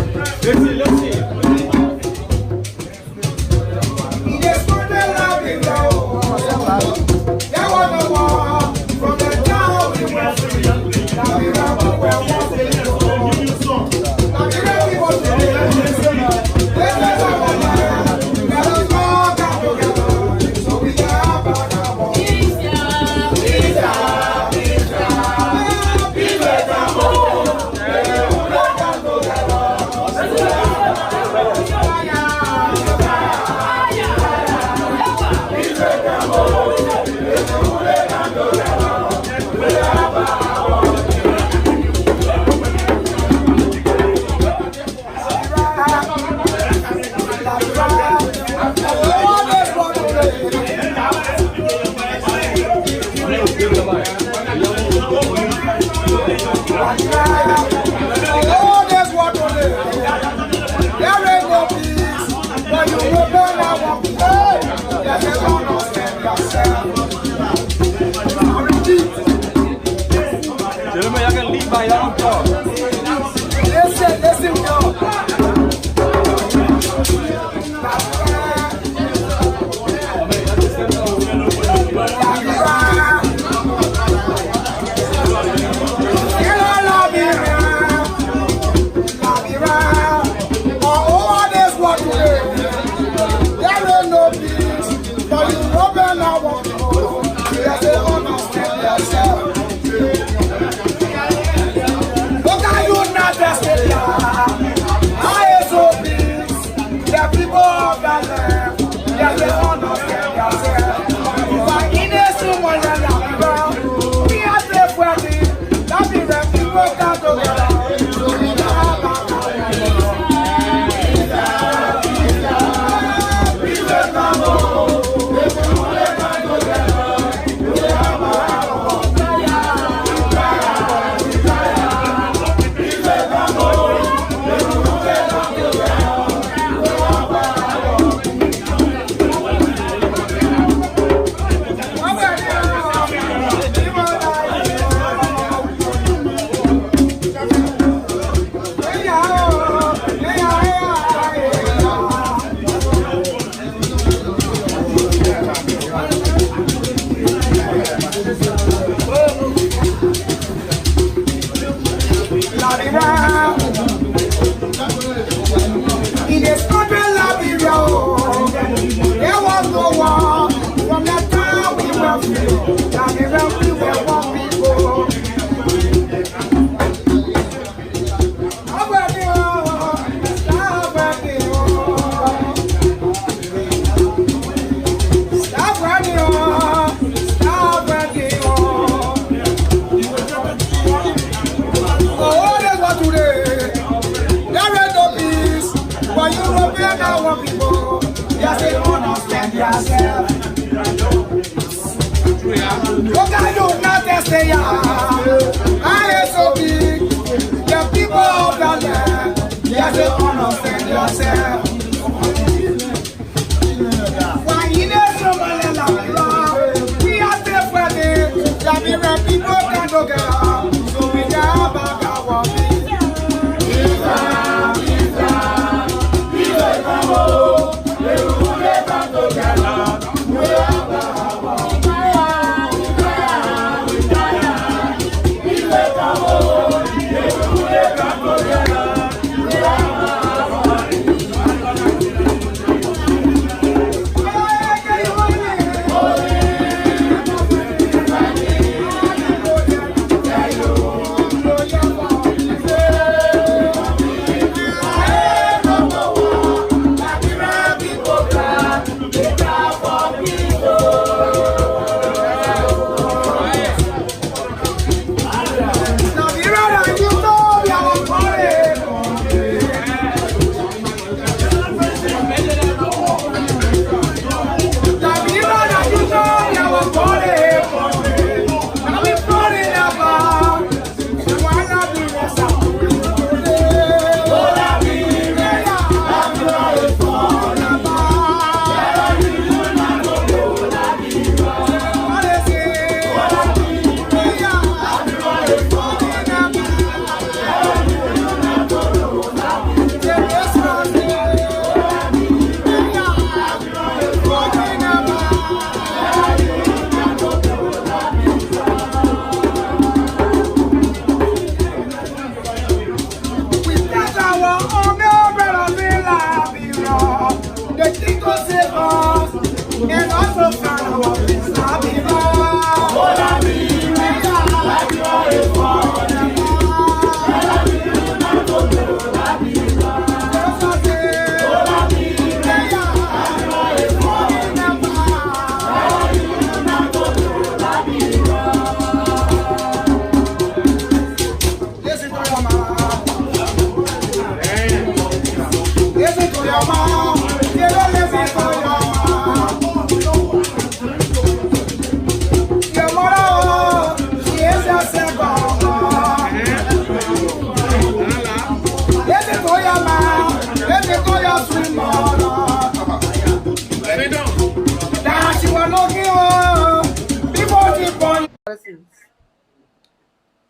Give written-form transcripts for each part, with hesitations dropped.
Let's see.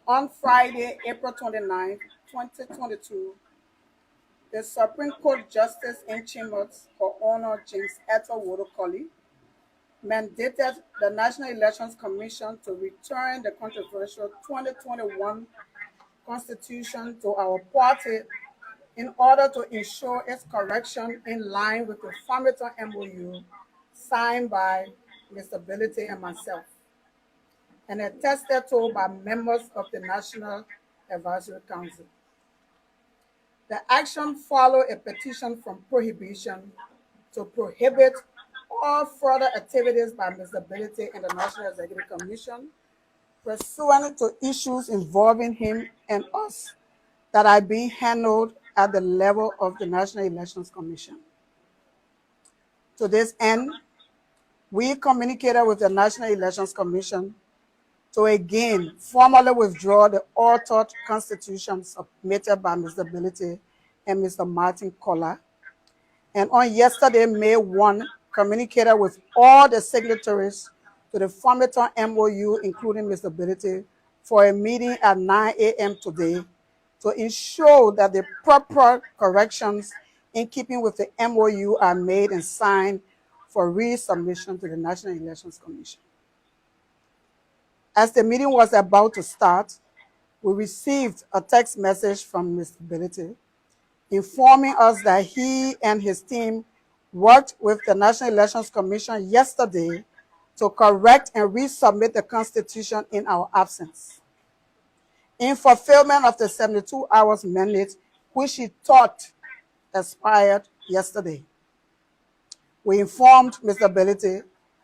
On Friday, April 29, 2022, the Supreme Court Justice in Chambers for Honor James Ethel Wodokoli mandated the National Elections Commission to return the controversial 2021 Constitution to our party in order to ensure its correction in line with the Farmington MOU signed by Mr. Ability and myself, and attested to by members of the National Advisory Council. The action followed a petition from Prohibition to prohibit all further activities by Mr. Ability and the National Executive Commission pursuant to issues involving him and us that are being handled at the level of the National Elections Commission. To this end, we communicated with the National Elections Commission to again formally withdraw the altered constitution submitted by Mr. Ability and Mr. Martin Kola, and on yesterday, May 1, communicated with all the signatories to the Farmington MOU, including Mr. Ability, for a meeting at 9 a.m. today to ensure that the proper corrections in keeping with the MOU are made and signed for resubmission to the National Elections Commission. As the meeting was about to start, we received a text message from Mr. Ability informing us that he and his team worked with the National Elections Commission yesterday to correct and resubmit the Constitution in our absence, in fulfillment of the 72 hours mandate, which he thought expired yesterday. We informed Mr. Ability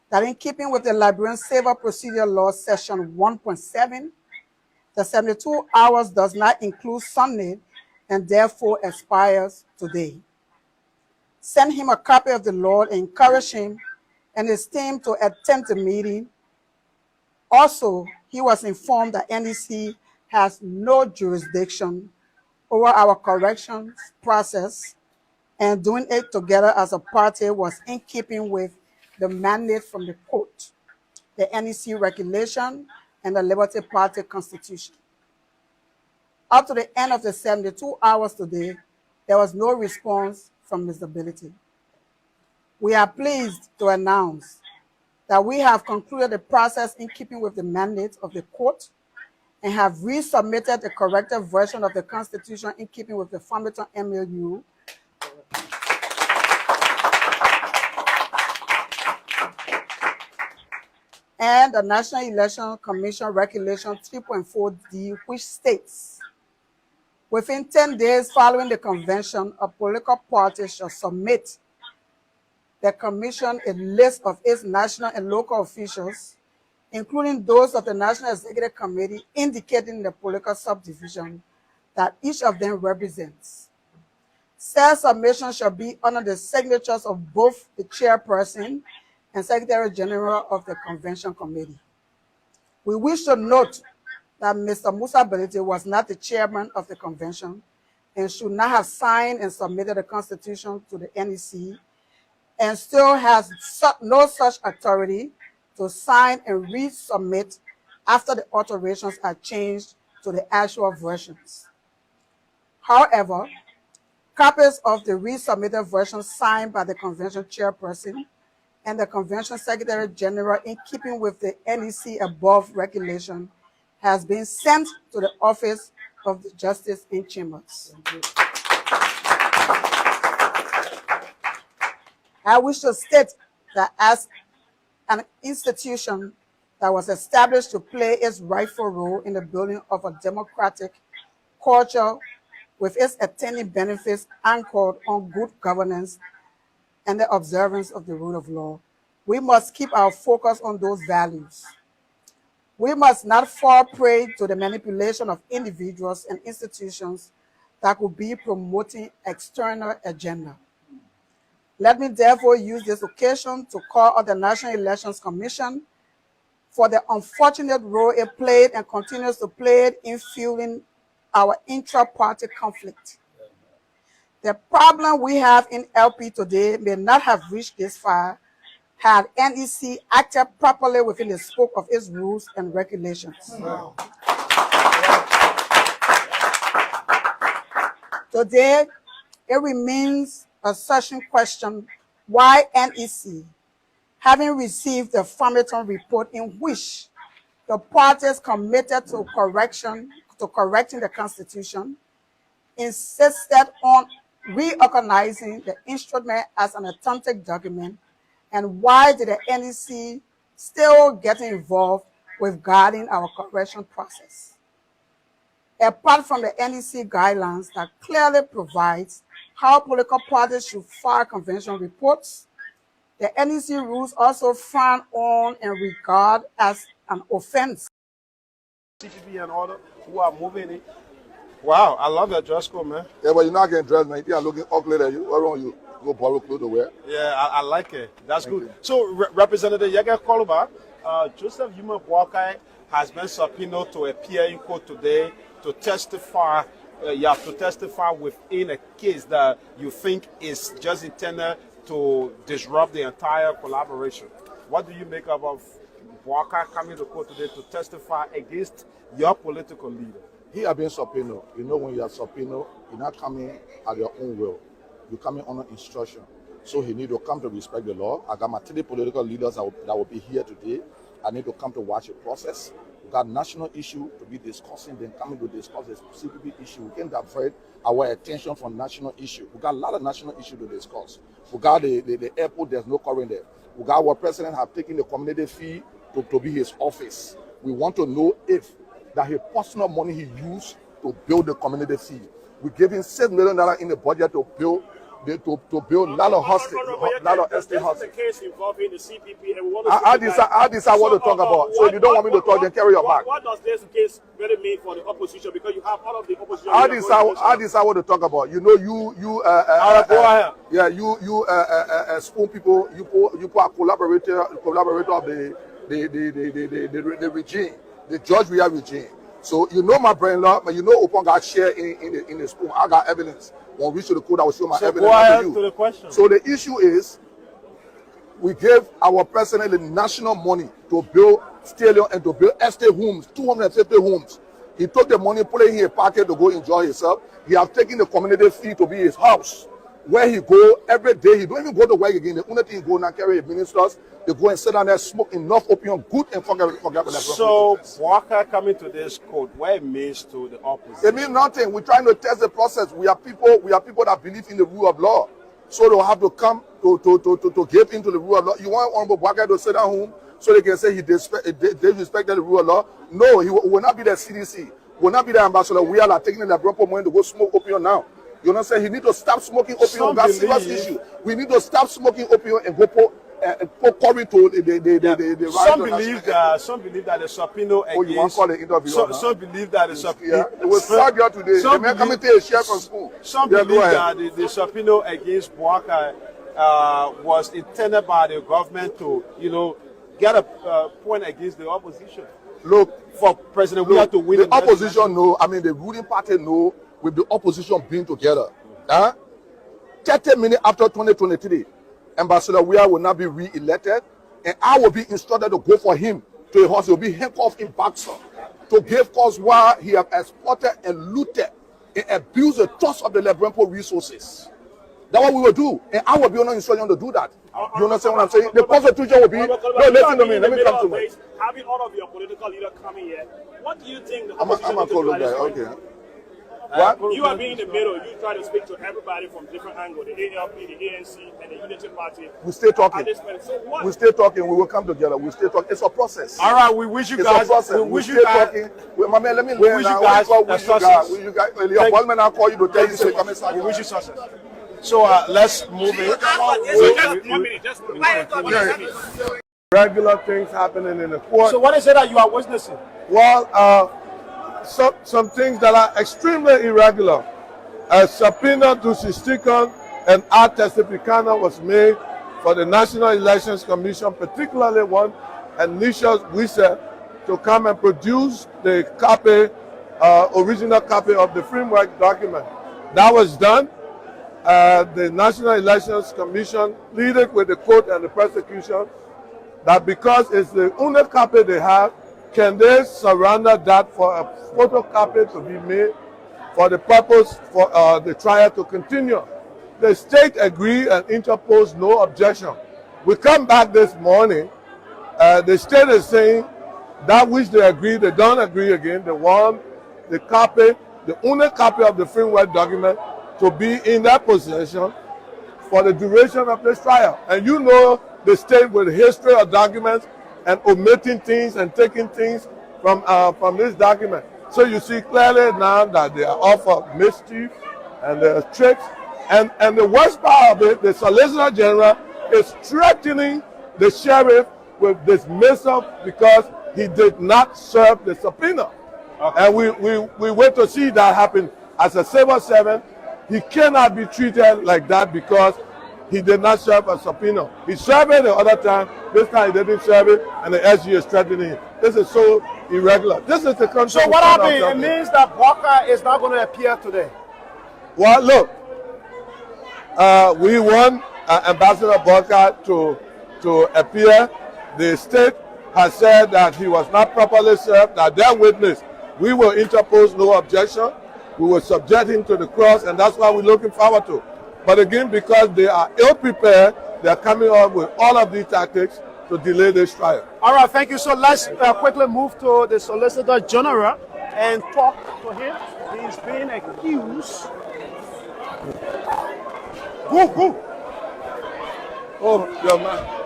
that in keeping with the Liberian Civil Procedure Law, Section 1.7, the 72 hours does not include Sunday and therefore expires today. Send him a copy of the law and encourage him and his team to attend the meeting. Also, he was informed that NEC has no jurisdiction over our corrections process, and doing it together as a party was in keeping with the mandate from the court, the NEC regulation, and the Liberty Party Constitution. Up to the end of the 72 hours today, there was no response from Mr. Ability. We are pleased to announce that we have concluded the process in keeping with the mandate of the court and have resubmitted the corrected version of the Constitution in keeping with the Farmington MOU and the National Election Commission Regulation 3.4D, which states, within 10 days following the convention, a political party shall submit the commission a list of its national and local officials, including those of the National Executive Committee, indicating the political subdivision that each of them represents. Said submission shall be under the signatures of both the chairperson and Secretary General of the Convention Committee. We wish to note that Mr. Musa Ability was not the chairman of the convention and should not have signed and submitted the Constitution to the NEC, and still has no such authority to sign and resubmit after the alterations are changed to the actual versions. However, copies of the resubmitted version signed by the convention chairperson and the convention secretary general in keeping with the NEC above regulation has been sent to the office of the Justice in Chambers. I wish to state that as an institution that was established to play its rightful role in the building of a democratic culture with its attending benefits anchored on good governance and the observance of the rule of law, we must keep our focus on those values. We must not fall prey to the manipulation of individuals and institutions that could be promoting external agenda. Let me therefore use this occasion to call on the National Elections Commission for the unfortunate role it played and continues to play in fueling our intra-party conflict. The problem we have in LP today may not have reached this far had NEC acted properly within the scope of its rules and regulations. Wow. Today, it remains a searching question why NEC, having received the Farmington report in which the parties committed to correcting the Constitution, insisted on reorganizing the instrument as an authentic document, and why did the NEC still get involved with guiding our correction process? Apart from the NEC guidelines that clearly provides how political parties should file convention reports, the NEC rules also frown on and regard as an offense. CPP and order who are moving it. Wow, I love that dress code, man. Yeah, but you're not getting dressed, man. You're looking ugly at you. Why don't you go borrow clothes to wear? Yeah, I like it. That's good. So, Representative Yege Koluba, Joseph Yuma Boakai has been subpoenaed to appear in court today to testify. You have to testify within a case that you think is just intended to disrupt the entire collaboration. What do you make of Boakai coming to court today to testify against your political leader? He has been subpoenaed. You know, when you are subpoenaed, you're not coming at your own will. You're coming under instruction. So he need to come to respect the law. I got my three political leaders that will be here today. I need to come to watch the process. We got national issue to be discussing, then coming to discuss the CPP issue. We can't divert our attention from national issue. We got a lot of national issue to discuss. We got the airport, there's no current there. We got our president have taken the community fee to be his office. We want to know if that his personal money he used to build the community fee. We gave him $6 million in the budget to build a lot of hostels, a lot of estate hostels. This is a case involving the CPP, and we want to I decide what to talk about. So if you don't want me to talk, then carry your back. What does this case really mean for the opposition? Because you have all of the opposition. I decide what to talk about. You know, spoon people. You put a collaborator of the regime, the George Weah regime. So you know my brother-in-law, but you know Upon got share in the spoon. I got evidence. When we reach to the court, I will show my evidence. Go ahead to the question. So the issue is, we gave our president the national money to build stadium and to build estate homes, 250 homes. He took the money, put it in a pocket to go enjoy himself. He has taken the community fee to be his house, where he go every day. He don't even go to work again. The only thing he go now carry his ministers. They go and sit down there, smoke enough opium, good and forget about that. So, Walker coming to this court, what it means to the opposition? It means nothing. We're trying to test the process. We are people that believe in the rule of law. So they'll have to come to give into the rule of law. You want Honorable Walker to sit at home so they can say he disrespected the rule of law? No, he will not be the CDC. Will not be the ambassador. We are like taking the proper money to go smoke opium now. You know what I'm saying? He need to stop smoking opium. That's a serious issue. We need to stop smoking opium and go put Some believe that the subpoena against. Oh, you want to call it interview? Some believe that the subpoena. It was sad here today. Some coming to a share from school. Some believe that the subpoena against Boakai was intended by the government to, get a point against the opposition. Look, for President, we have to win. The opposition know. I mean, the ruling party know. With the opposition being together, 30 minutes after 2023. Ambassador Weah will not be re-elected, and I will be instructed to go for him to a house. He will be handcuffed in Baxter to give cause why he have exported and looted and abused the trust of the Liberian People resources. That's what we will do, and I will be under instruction to do that. You understand what I'm saying? The constitution will be. No, listen to me. Let me come to me. Having all of your political leaders coming here, what do you think the opposition I'm a cold guy. Okay. What? You are being in the middle. You try to speak to everybody from different angles, the ALP, the ANC, and the Unity Party. We stay talking. So we stay talking. We will come together. We stay talking. It's a process. All right. We wish you guys. It's a process. We stay talking. My man, let me learn. We wish you guys. Your appointment, I'll call you to tell you to come inside. We wish you success. So let's move it. Just 1 minute. Regular things happening in the court. So what is it that you are witnessing? Well, some things that are extremely irregular. A subpoena to Sisticon and our testificana was made for the National Elections Commission, particularly one, Anisha Wisse, to come and produce the copy, original copy of the framework document. That was done. the National Elections Commission pleaded with the court and the prosecution that because it's the only copy they have, can they surrender that for a photocopy to be made for the purpose for the trial to continue. The state agreed and interposed no objection. We come back this morning, the state is saying that which they agree, they don't agree again. They want the copy, the only copy of the framework document to be in their possession for the duration of this trial. And you know the state with history of documents and omitting things and taking things from this document. So you see clearly now that they are off of mischief and there are tricks. And the worst part of it, the Solicitor General is threatening the sheriff with dismissal because he did not serve the subpoena. Okay. And we wait to see that happen. As a civil servant, he cannot be treated like that because he did not serve a subpoena. He served it the other time. This time he didn't serve it, and the SG is threatening him. This is so irregular. This is the country. So what happened? It means that Bwaka is not going to appear today. Well, look, we want Ambassador Bwaka to appear. The state has said that he was not properly served, that their witness, we will interpose no objection. We will subject him to the cross, and that's what we're looking forward to. But again, because they are ill-prepared, they are coming up with all of these tactics to delay this trial. All right, thank you. So let's quickly move to the Solicitor General and talk to him. He's being accused. Who? Oh, your man.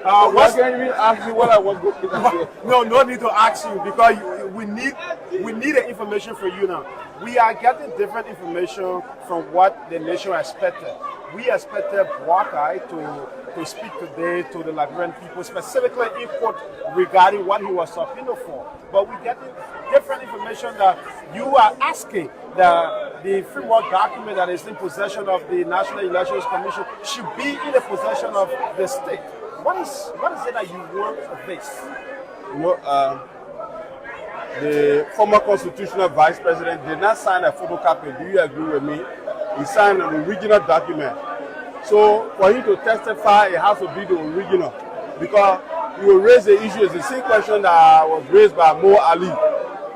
Why can't you even ask me what I was going to do? No need to ask you because we need the information from you now. We are getting different information from what the nation expected. We expected Bwaka to speak today to the Liberian people, specifically in court regarding what he was subpoenaed for. But we're getting different information that you are asking the framework document that is in possession of the National Elections Commission should be in the possession of the state. What is it that you want of this? You know, the former constitutional vice president did not sign a photocopy. Do you agree with me? He signed an original document. So for him to testify, it has to be the original. Because you will raise the issue. It's the same question that was raised by Mo Ali.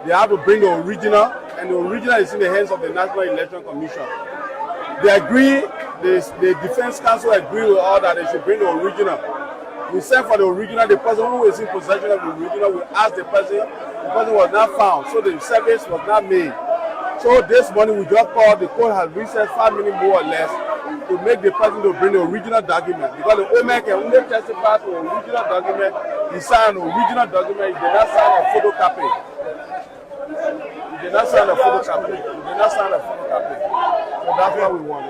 They have to bring the original, and the original is in the hands of the National Election Commission. They agree, the defense counsel agree with all that they should bring the original. We sent for the original. The person who is in possession of the original, we asked the person was not found, so the service was not made. So this morning we just called, the court has recessed 5 minutes more or less to make the person to bring the original document. Because the owner can only testify to the original document. He signed the original document, he did not sign a photocopy. He did not sign a photocopy. So that's what we want.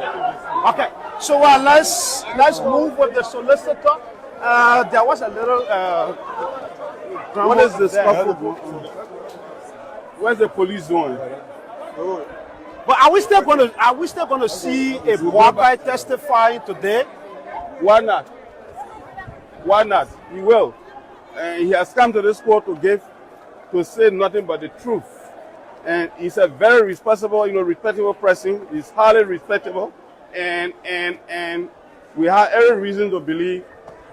Okay, so let's move with the solicitor. There was a little what is the scuffle? Where's the police doing? But are we still going to see a Bwaka testifying today? Why not? Why not? He will. And he has come to this court to say nothing but the truth. And he's a very responsible, respectable person. He's highly respectable, and we have every reason to believe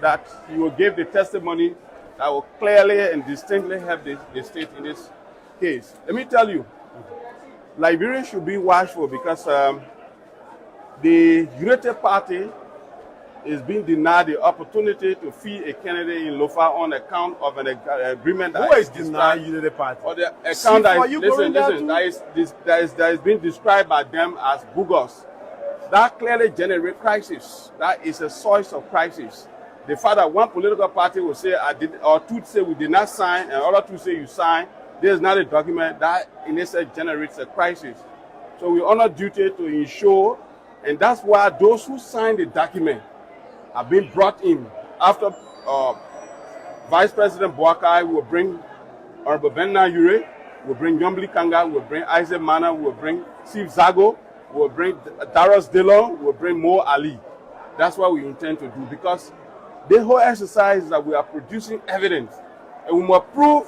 that he will give the testimony that will clearly and distinctly help the state in this case. Let me tell you, Liberians should be watchful because the United Party is being denied the opportunity to feed a candidate in Lofa on account of an agreement that who is denying Unity Party? Or the account that is being described by them as bogus. That clearly generates crisis. That is a source of crisis. The fact that one political party will say I did, or two say we did not sign, and other two say you signed, there is not a document that in itself generates a crisis. So we honor duty to ensure, and that's why those who signed the document have been brought in. After Vice President Bwaka will bring Honorable Benna Ure, will bring Yombli Kanga, will bring Isaac Mana, will bring Steve Zago, will bring Darius Dillon, will bring Mo Ali. That's what we intend to do, because the whole exercise is that we are producing evidence, and we must prove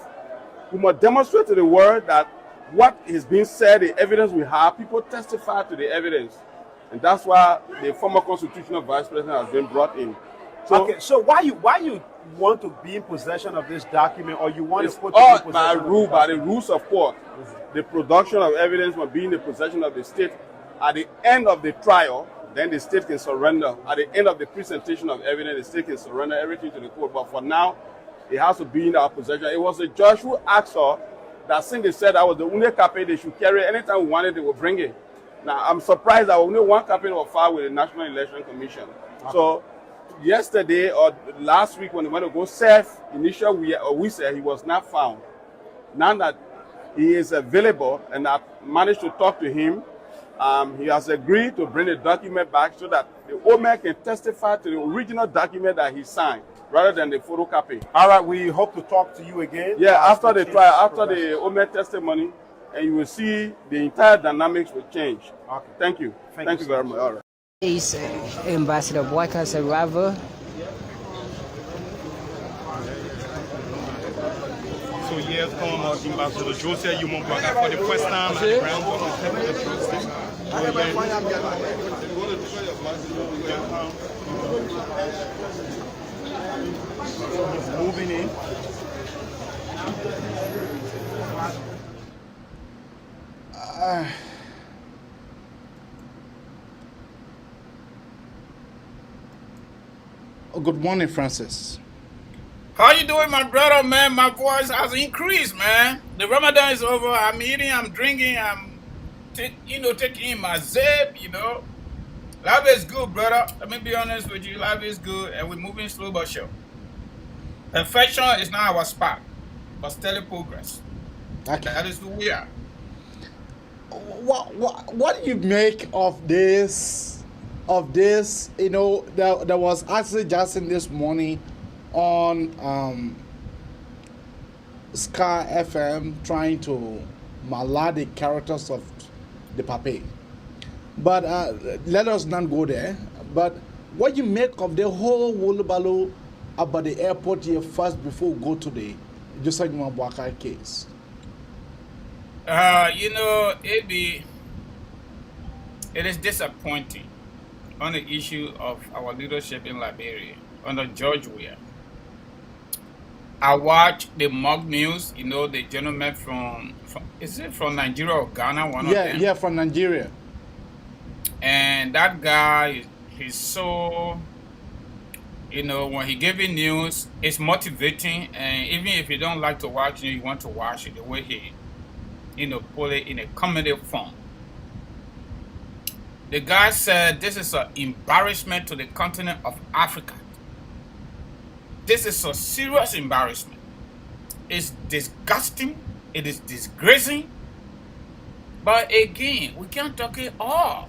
We must demonstrate to the world that what is being said, the evidence we have, people testify to the evidence. And that's why the former constitutional vice president has been brought in. So, okay, so why you want to be in possession of this document, or you want it's to put it in all possession by of rule, the by the document? rules of court. The production of evidence must be in the possession of the state. At the end of the trial, then the state can surrender. At the end of the presentation of evidence, the state can surrender everything to the court. But for now, it has to be in our possession. It was the judge who asked her that since they said I was the only copy they should carry, anytime we wanted, they would bring it. Now, I'm surprised that only one copy was filed with the National Election Commission. Okay. So, yesterday or last week when he went to go serve, initially we said he was not found. Now that he is available and I managed to talk to him, he has agreed to bring the document back so that the old man can testify to the original document that he signed rather than the photocopy. All right, we hope to talk to you again. Yeah, after the trial, after the old man testimony, and you will see the entire dynamics will change. Okay. Thank you. Thank you very much. All right. Is Ambassador Boyka's arrival. So here comes Ambassador Joseph Yumongwaka for the first time at the ground of the He's moving in. Good morning, Francis. How you doing, my brother, man? My voice has increased, man. The Ramadan is over. I'm eating, I'm drinking, I'm taking in my zip, Life is good, brother. Let me be honest with you. Life is good, and we're moving slow but sure. Perfection is not our spot, but steady progress. Okay. That is who we are. What do you make of this? There was actually Jackson this morning on Sky FM trying to malign the characters of the Pape. But let us not go there. But what you make of the whole Wolubalu about the airport here first before we go to the Joseph Mwambwaka case? AB, it is disappointing on the issue of our leadership in Liberia under George Weah. I watched the mock news, the gentleman from is it from Nigeria or Ghana? One of them? Yeah, from Nigeria. And that guy, he's so, when he gave you news, it's motivating. And even if you don't like to watch it, you want to watch it the way he, put it in a comedy form. The guy said this is an embarrassment to the continent of Africa. This is a serious embarrassment. It's disgusting. It is disgracing. But again, we can't talk it all.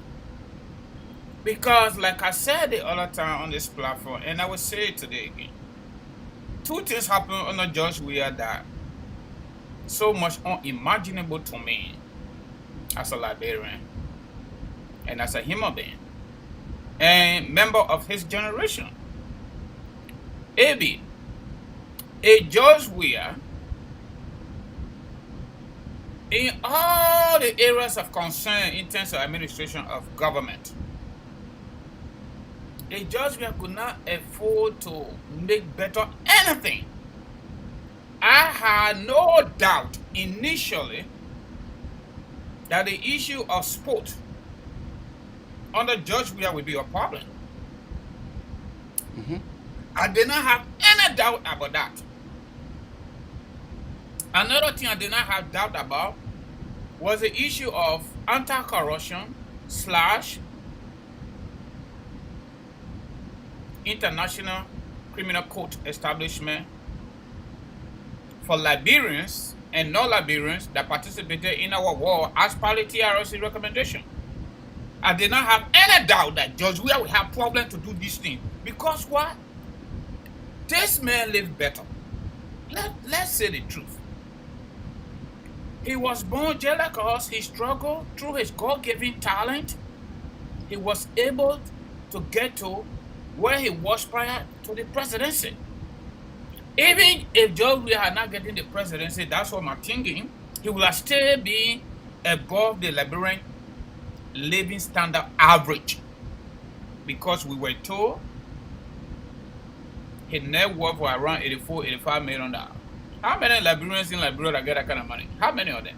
Because like I said the other time on this platform, and I will say it today again, two things happened under George Weah that so much unimaginable to me as a Liberian and as a human being and member of his generation. A George Weah, in all the areas of concern in terms of administration of government, a George Weah could not afford to make better anything. I had no doubt initially that the issue of sport under George Weah would be a problem. Mm-hmm. I did not have any doubt about that. Another thing I did not have doubt about was the issue of anti-corruption / international criminal court establishment for Liberians and non-Liberians that participated in our war as per the TRC recommendation. I did not have any doubt that George Weah would have problem to do this thing. Because what? This man lived better. Let's say the truth. He was born just like us. He struggled through his God-given talent. He was able to get to where he was prior to the presidency. Even if George Weah had not gotten the presidency, that's what I'm thinking, he would have still been above the Liberian living standard average. Because we were told his net worth was around 84, 85 million dollars. How many Liberians in Liberia that get that kind of money? How many of them?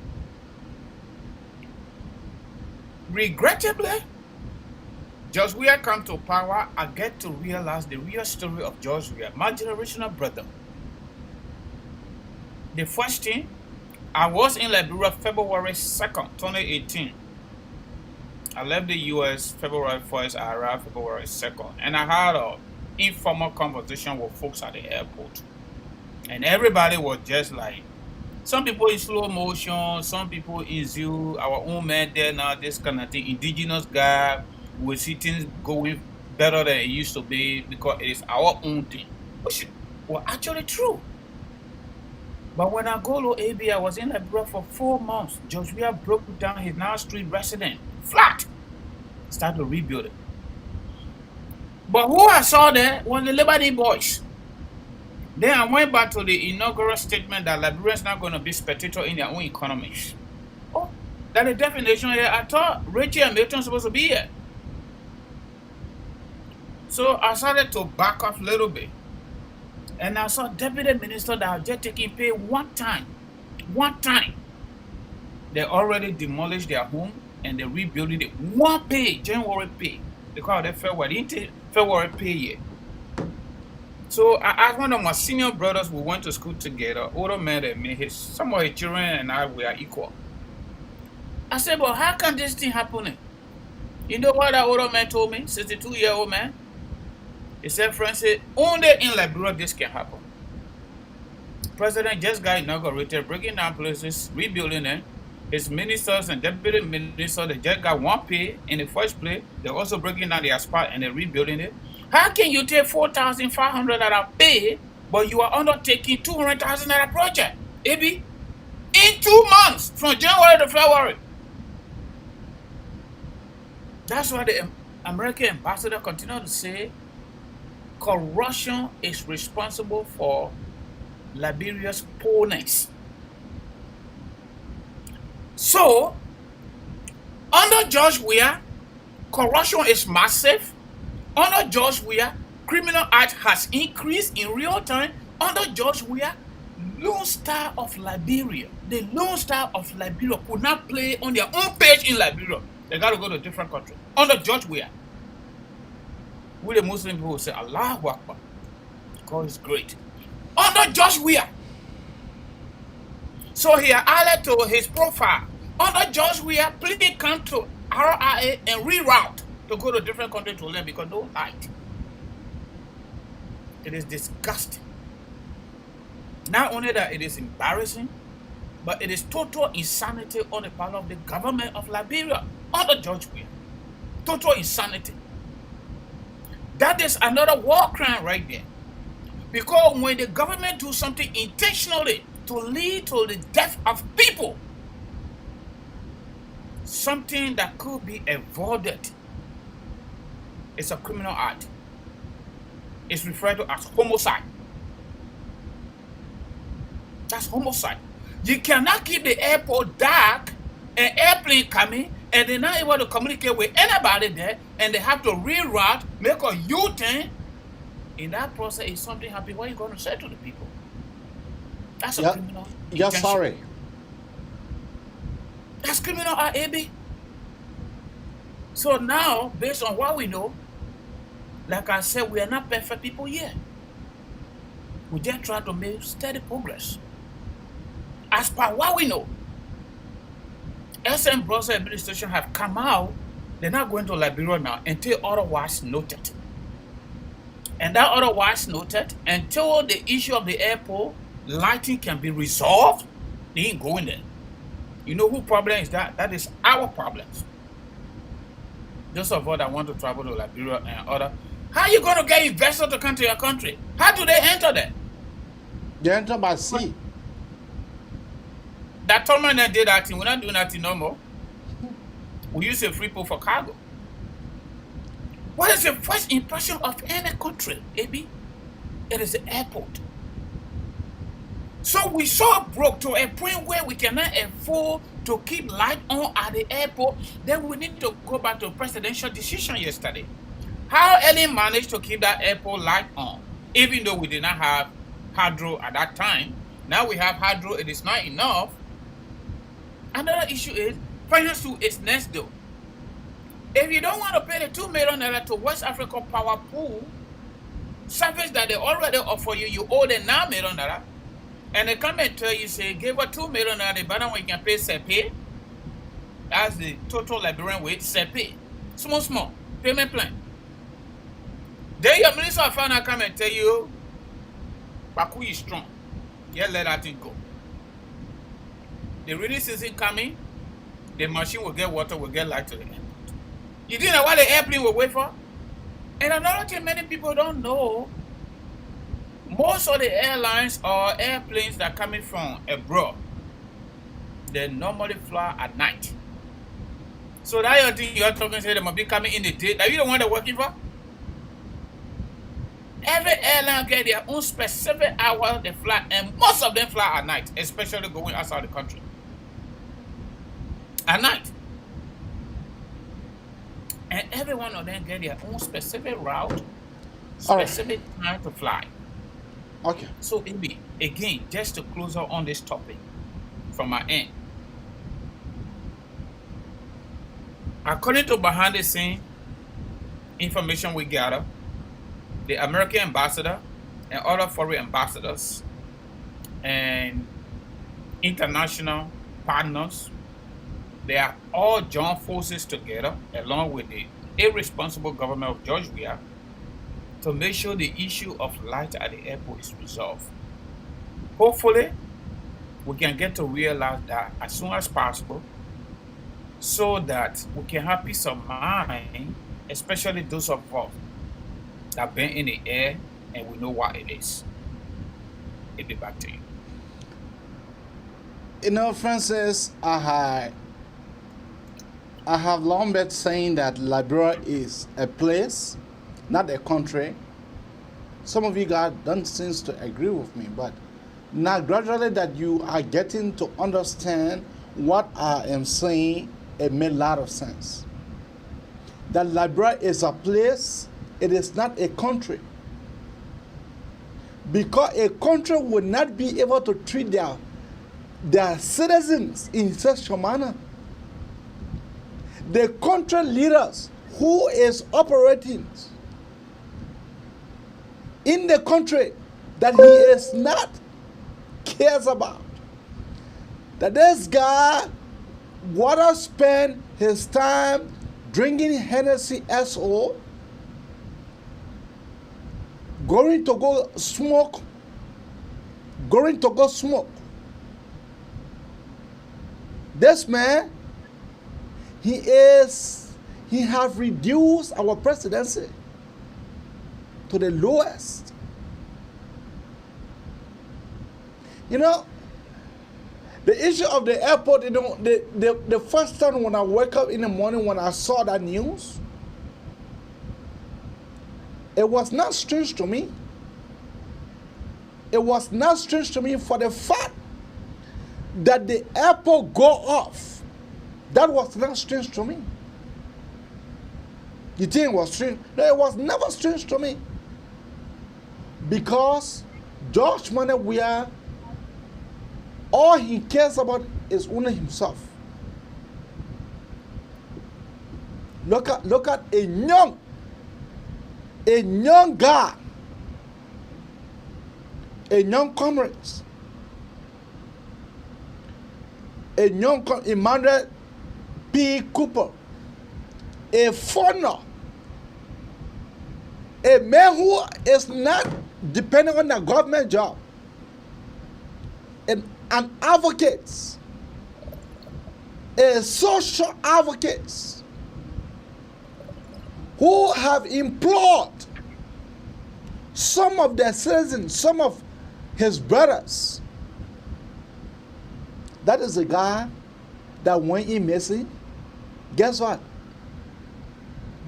Regrettably, George Weah come to power. I get to realize the real story of George Weah, my generational brother. The first thing, I was in Liberia February 2nd, 2018. I left the US February 1st, I arrived February 2nd. And I had an informal conversation with folks at the airport. And everybody was just like, some people in slow motion, some people in zoo, our own man there now, this kind of thing, indigenous guy, we see things going better than it used to be because it is our own thing. Which was actually true. But when I go to AB, I was in Liberia for 4 months. George Weah broke down his now street resident, flat, started to rebuild it. But who I saw there was the Liberty boys. Then I went back to the inaugural statement that Liberians not going to be spectators in their own economies. Oh, that the definition here. I thought Richie and Milton were supposed to be here. So I started to back off a little bit. And I saw deputy minister that are just taking pay one time. One time. They already demolished their home and they rebuilding it. One pay, January pay. Because they February pay yet. So I asked one of my senior brothers, we went to school together, older man than me, some of his children and I were equal. I said, but how can this thing happen? You know what that older man told me, 62-year-old man? He said, Francis, only in Liberia this can happen. President just got inaugurated, breaking down places, rebuilding them. His ministers and deputy ministers, they just got one pay in the first place. They're also breaking down their spot and they're rebuilding it. How can you take $4,500 pay, but you are undertaking $200,000 project, AB, in 2 months, from January to February? That's why the American ambassador continued to say, corruption is responsible for Liberia's poorness. So, under George Weah, corruption is massive. Under George Weah, criminal act has increased in real time. Under George Weah, Lone Star of Liberia, the Lone Star of Liberia could not play on their own page in Liberia. They got to go to a different country. Under George Weah, we the Muslim people will say, Allahu Akbar, God is great. Under George Weah. So he added to his profile. Under George Weah, please come to RIA and reroute to go to a different country to learn because no light. It is disgusting. Not only that it is embarrassing, but it is total insanity on the part of the government of Liberia under George Weah. Total insanity. That is another war crime right there. Because when the government do something intentionally to lead to the death of people, something that could be avoided, it's a criminal act. It's referred to as homicide. That's homicide. You cannot keep the airport dark, an airplane coming, and they're not able to communicate with anybody there, and they have to reroute, make a U-turn. In that process, if something happens, what are you going to say to the people? That's a criminal. You're sorry. That's criminal, AB. So now, based on what we know, like I said, we are not perfect people yet. We just try to make steady progress. As per what we know, SM Brussels administration have come out, they're not going to Liberia now until otherwise noted. And that otherwise noted, until the issue of the airport lighting can be resolved, they ain't going there. You know who problem is that? That is our problems. Those of us that want to travel to Liberia and other, how are you going to get investors to come to your country? How do they enter there? They enter by sea. That tournament that did that thing, we're not doing that thing no more. We use a free pool for cargo. What is the first impression of any country, AB? It is the airport. So we so broke to a point where we cannot afford to keep light on at the airport. Then we need to go back to presidential decision yesterday. How Ellen managed to keep that airport light on, even though we did not have hydro at that time. Now we have hydro, it is not enough. Another issue is finance to its next door. If you don't want to pay the $2 million to West Africa Power Pool, service that they already offer you, you owe them $9 million. And they come and tell you, say, give her $2 million, the better when you can pay SEPE. That's the total Liberian wage, SEPE. Small payment plan. Then your Minister of Finance come and tell you, Baku is strong. Yeah, let that thing go. The rainy season coming, the machine will get water, will get light to the airport. You didn't know what the airplane will wait for? And another thing many people don't know, most of the airlines or airplanes that are coming from abroad, they normally fly at night. So that your thing you're talking, say they must be coming in the day. Are you the one they're working for? Every airline get their own specific hour they fly, and most of them fly at night, especially going outside the country. At night. And every one of them get their own specific route, specific time to fly. Okay. So, Amy, again, just to close out on this topic from my end. According to behind the scene information we gather, the American ambassador and other foreign ambassadors and international partners, they are all joined forces together along with the irresponsible government of Georgia to make sure the issue of light at the airport is resolved. Hopefully, we can get to realize that as soon as possible so that we can have peace of mind, especially those of us that have been in the air and we know what it is. It'll be back to you. You know, Francis, I have long been saying that Liberia is a place, not a country. Some of you guys don't seem to agree with me, but now gradually that you are getting to understand what I am saying, it made a lot of sense. That Liberia is a place, it is not a country. Because a country would not be able to treat their citizens in such a manner. The country leaders who is operating in the country that he is not cares about. That this guy would spend his time drinking Hennessy SO, going to go smoke. This man, he have reduced our presidency to the lowest. You know, the issue of the airport, you know, the first time when I wake up in the morning when I saw that news, it was not strange to me. It was not strange to me for the fact that the airport go off. That was not strange to me. You think it was strange? No, it was never strange to me. Because George Manawia, all he cares about is only himself. Look at a young guy, a young comrade, Emmanuel P. Cooper, a foreigner, a man who is not depending on a government job, an advocate, a social advocate, who have implored some of their citizens, some of his brothers. That is a guy that went in missing. Guess what?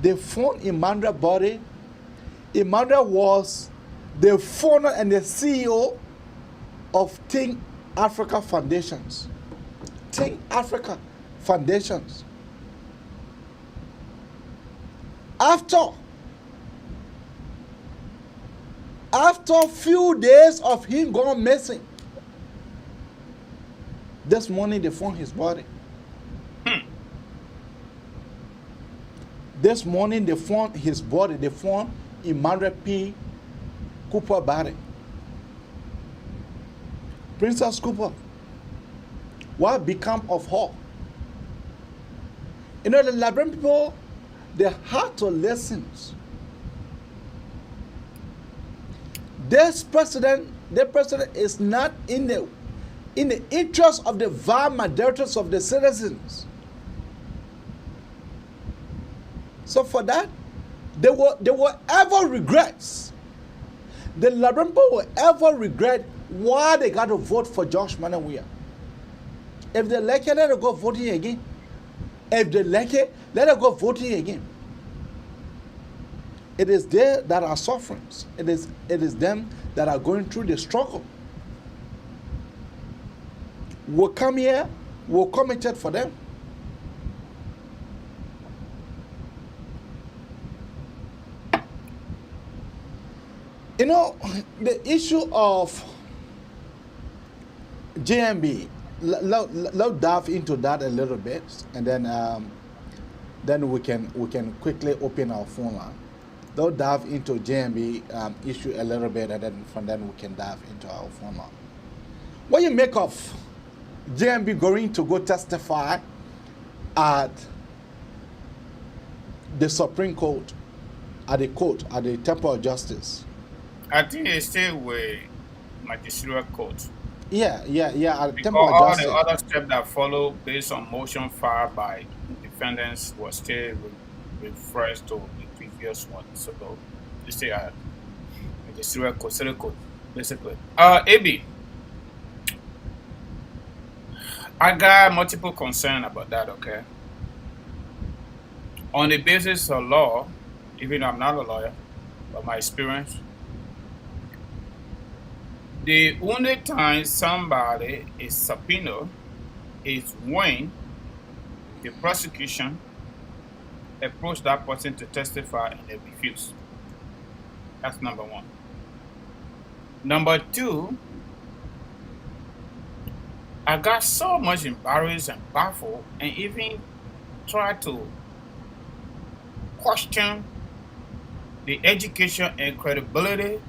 They found Emmanuel body. Emmanuel was the founder and the CEO of Think Africa Foundations. Think Africa Foundations. After a few days of him going missing, this morning they found his body. This morning they found his body. They found Emmanuel P. Cooper body. Princess Cooper. What became of her? You know, the Liberian people, they had to listen. This president is not in the interest of the vast majority of the citizens. So for that, they will ever regrets. The Liberian people will ever regret why they got to vote for Josh Manawia. If they like it, let them go voting again. If they like it, let them go voting again. It is they that are suffering. It is them that are going through the struggle. We'll come here, we'll committed for them. You know, the issue of JMB, let's dive into that a little bit, and then we can quickly open our phone line. Let's dive into JMB issue a little bit, and then from then we can dive into our phone line. What do you make of JMB going to go testify at the Supreme Court, at the Temple of Justice? I think they stay with magisterial court. Yeah. At Because Temple of all Justice. the other steps that follow based on motion filed by defendants was still refers to the previous one. So they stay at magisterial court, circuit court, basically. AB, I got multiple concern about that, okay? On the basis of law, even though I'm not a lawyer, but my experience, the only time somebody is subpoenaed is when the prosecution approach that person to testify and they refuse. That's number one. Number two, I got so much embarrassed and baffled and even tried to question the education and credibility,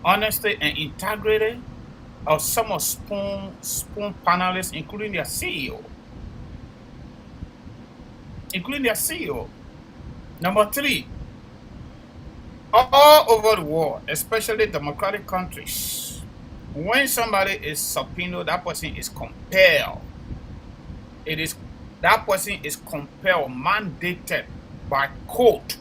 honesty and integrity of some of Spoon panelists, including their CEO. Number three, all over the world, especially democratic countries, when somebody is subpoenaed, that person is compelled. That person is compelled, mandated by court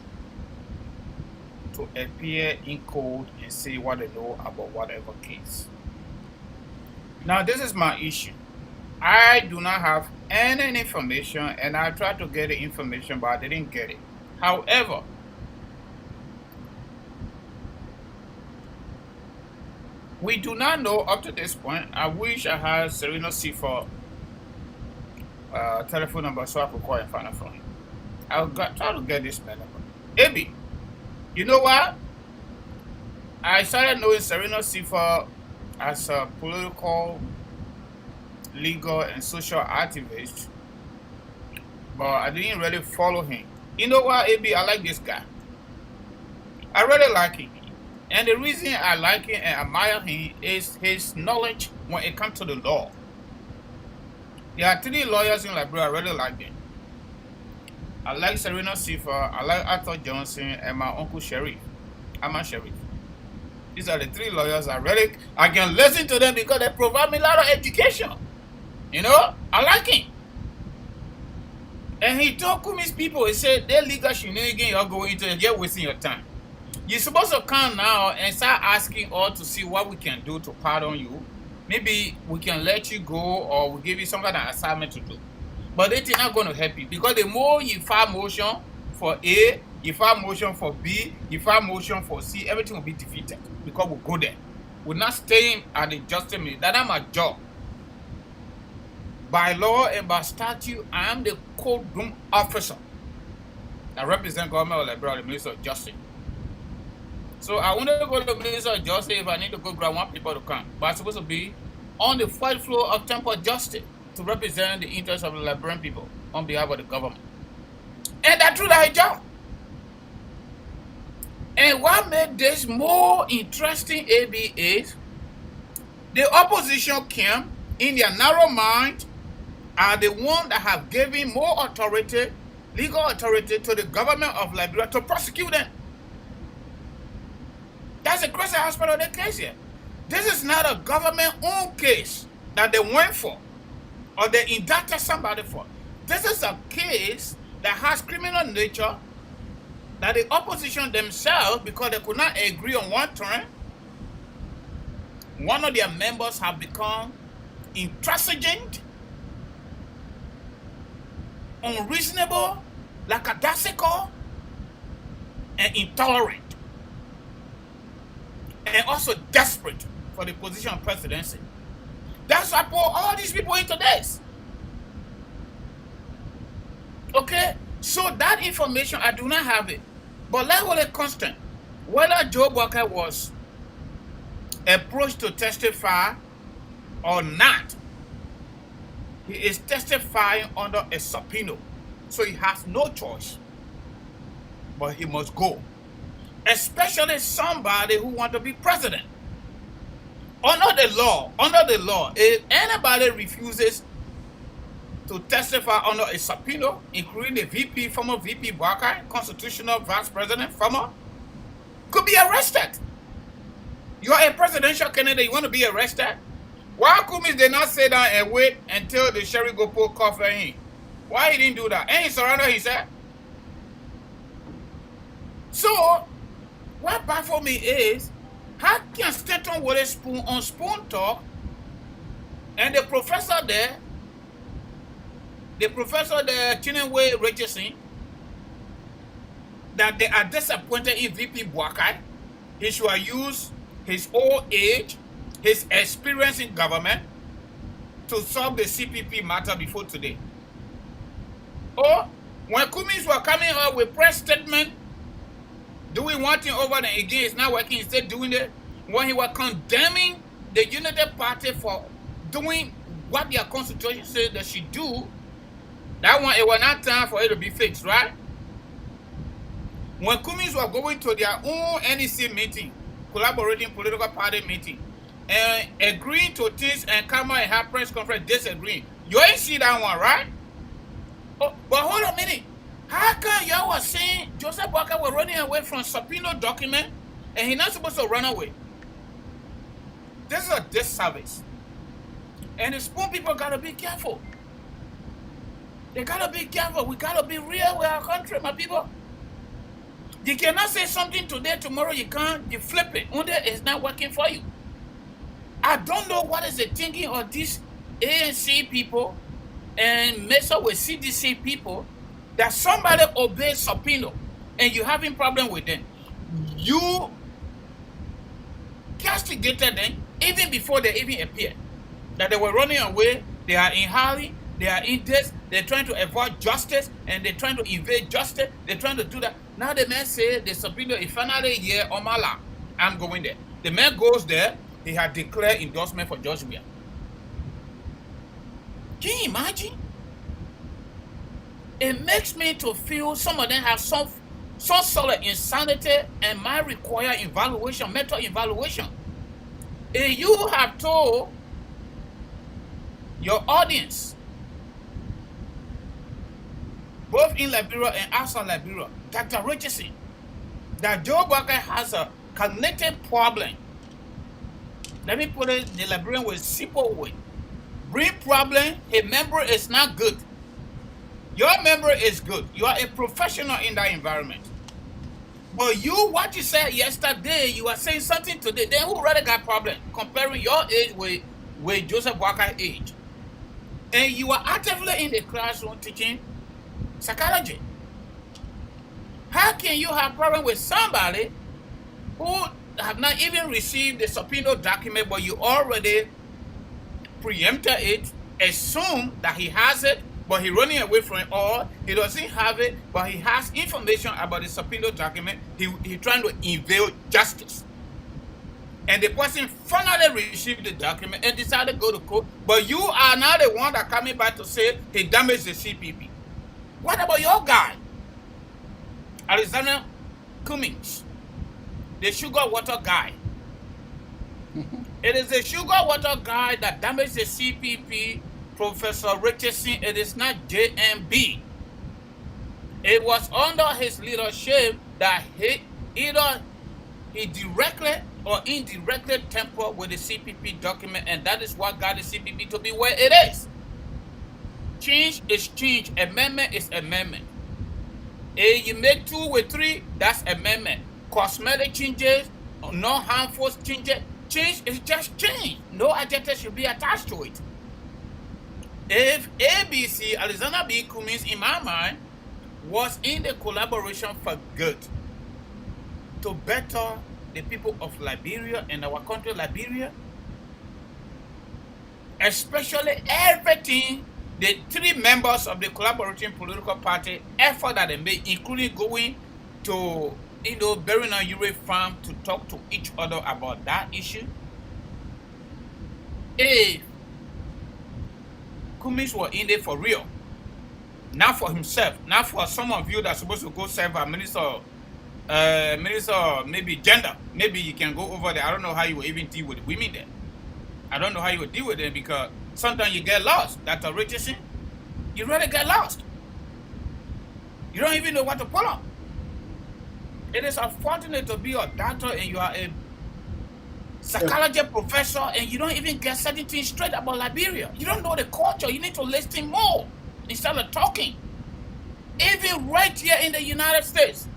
to appear in court and say what they know about whatever case. Now, this is my issue. I do not have any information, and I tried to get the information, but I didn't get it. However, we do not know up to this point. I wish I had Serena Seafor telephone number so I could call and find out from him. I'll try to get this man number. AB, you know what? I started knowing Serena Seafor as a political, legal, and social activist, but I didn't really follow him. You know what, AB? I like this guy. I really like him. And the reason I like him and admire him is his knowledge when it comes to the law. There are 3 lawyers in Liberia I really like them. I like Serena Seafor, I like Arthur Johnson, and my uncle Sheriff, Ama Sheriff. These are the 3 lawyers I can listen to them because they provide me a lot of education. You know, I like him. And he told Kumi's people, he said, they're legal shenanigans you're going into, and you're wasting your time. You're supposed to come now and start asking all to see what we can do to pardon you. Maybe we can let you go or we'll give you some kind of assignment to do. But it's not going to help you because the more you file motion for A, you file motion for B, you file motion for C, everything will be defeated because we'll go there. will not stay at the justice ministry. That's my job. By law and by statute, I am the courtroom officer that represents government of Liberia, the Minister of Justice. So I want to go to the Minister of Justice if I need to go grab one people to come. But I'm supposed to be on the fight floor of Temple Justice to represent the interests of the Liberian people on behalf of the government. And that's true that job. And what made this more interesting, AB, is the opposition came in their narrow mind are the ones that have given more authority, legal authority to the government of Liberia to prosecute them. That's the crazy aspect of the case here. This is not a government-owned case that they went for or they indicted somebody for. This is a case that has criminal nature that the opposition themselves, because they could not agree on one term, one of their members have become intransigent, unreasonable, lackadaisical, and intolerant, and also desperate for the position of presidency. That's why I put all these people into this. Okay, so that information, I do not have it. But let's hold it constant. Whether Joe Walker was approached to testify or not, he is testifying under a subpoena. So he has no choice. But he must go. Especially somebody who wants to be president. Under the law, if anybody refuses to testify under a subpoena, including the VP, former VP Barker, constitutional vice president, former, could be arrested. You are a presidential candidate, you want to be arrested? Why Kumis did not sit down and wait until the sheriff go pull coffee in? Why he didn't do that? And he surrendered, he said. So, what baffles me is, how can Stanton with a spoon on spoon talk, and the professor there, Chinenwe Richardson, that they are disappointed in VP Boakai. He should use his old age, his experience in government to solve the CPP matter before today. Or when Kumis were coming up with press statement, doing one thing over and again, it's not working, instead doing it, when he was condemning the United Party for doing what their constitution said they should do, that one, it was not time for it to be fixed, right? When Kumis were going to their own NEC meeting, collaborating political party meeting, and agreeing to things and come out and have press conference disagreeing. You ain't see that one, right? Oh, but hold a minute. How come y'all was saying Joseph Walker was running away from subpoena document and he's not supposed to run away? This is a disservice. And the spoon people gotta be careful. They gotta be careful. We gotta be real with our country, my people. You cannot say something today, tomorrow you can't, you flip it. Only it's not working for you. I don't know what is the thinking of these ANC people and mess up with CDC people that somebody obeys subpoena and you having problem with them. You castigated them even before they even appeared. That they were running away, they are in hurry, they are in this, they're trying to avoid justice and they're trying to evade justice, they're trying to do that. Now the man said the subpoena is finally here on my lap. I'm going there. The man goes there, he had declared endorsement for George Weah. Can you imagine? It makes me to feel some of them have some sort of insanity and might require evaluation, mental evaluation. If you have told your audience, both in Liberia and outside Liberia, Dr. Richardson, that Joe Walker has a cognitive problem. Let me put it in the Liberian with simple way. Brain problem, his memory is not good. Your memory is good. You are a professional in that environment. But you, what you said yesterday, you are saying something today. Then who really got problem? Comparing your age with Joseph Walker's age. And you are actively in the classroom teaching psychology. How can you have problem with somebody who have not even received the subpoena document, but you already preempted it, assume that he has it, but he's running away from it, or he doesn't have it, but he has information about the subpoena document. He's trying to evade justice. And the person finally received the document and decided to go to court, but you are now the one that coming back to say he damaged the CPP. What about your guy, Alexander Cummings, the sugar water guy? It is the sugar water guy that damaged the CPP, Professor Richardson. It is not JMB. It was under his leadership that he directly or indirectly tampered with the CPP document, and that is what got the CPP to be where it is. Change is change. Amendment is amendment. If you make 2 with 3, that's amendment. Cosmetic changes, non-harmful changes. Change is just change. No adjective should be attached to it. If ABC, Alexander B. Cummings, in my mind, was in the collaboration for good to better the people of Liberia and our country, Liberia, especially everything the 3 members of the collaborating political party effort that they made, including going to Berina Ure farm to talk to each other about that issue. If Cummings were in there for real, not for himself, not for some of you that's supposed to go serve a minister, maybe gender, maybe you can go over there. I don't know how you will even deal with women there. I don't know how you will deal with them, because sometimes you get lost. Dr. Richardson, you really get lost. You don't even know what to pull up. It is unfortunate to be a doctor and you are a psychology professor and you don't even get certain things straight about Liberia. You don't know the culture. You need to listen more instead of talking. Even right here in the United States,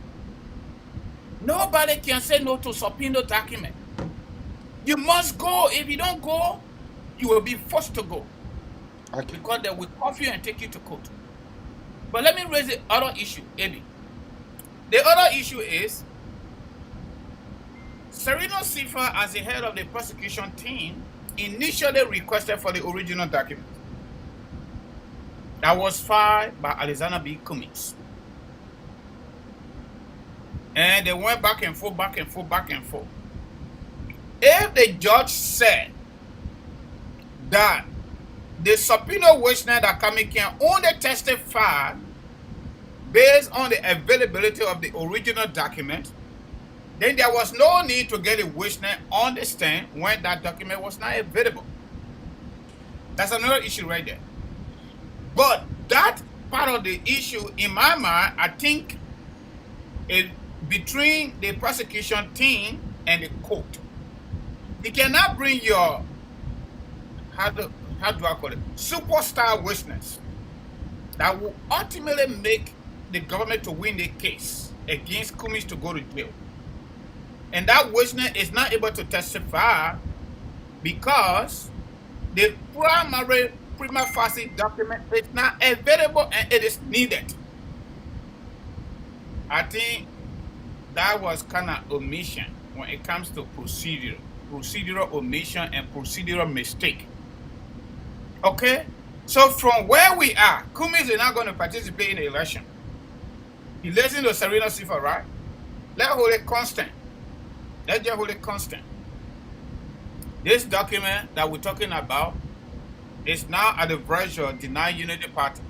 nobody can say no to subpoena document. You must go. If you don't go, you will be forced to go. Okay. Because they will cuff you and take you to court. But let me raise the other issue, Eddie. The other issue is Sereno Sifa, as the head of the prosecution team, initially requested for the original document that was filed by Alexander B. Cummings. And they went back and forth, back and forth, back and forth. If the judge said that the subpoena witness that coming can only testify based on the availability of the original document, then there was no need to get a witness on the stand when that document was not available. That's another issue right there. But that part of the issue, in my mind, I think is between the prosecution team and the court. You cannot bring your, how do I call it, superstar witness that will ultimately make the government to win the case against Cummings to go to jail. And that witness is not able to testify because the primary prima facie document is not available and it is needed. I think that was kind of omission when it comes to procedural omission and procedural mistake. Okay? So from where we are, Cummings is not going to participate in the election. He listens to Sereno Sifa, right? Let's hold it constant. Let's just hold it constant. This document that we're talking about is now at the verge of denying Unity Party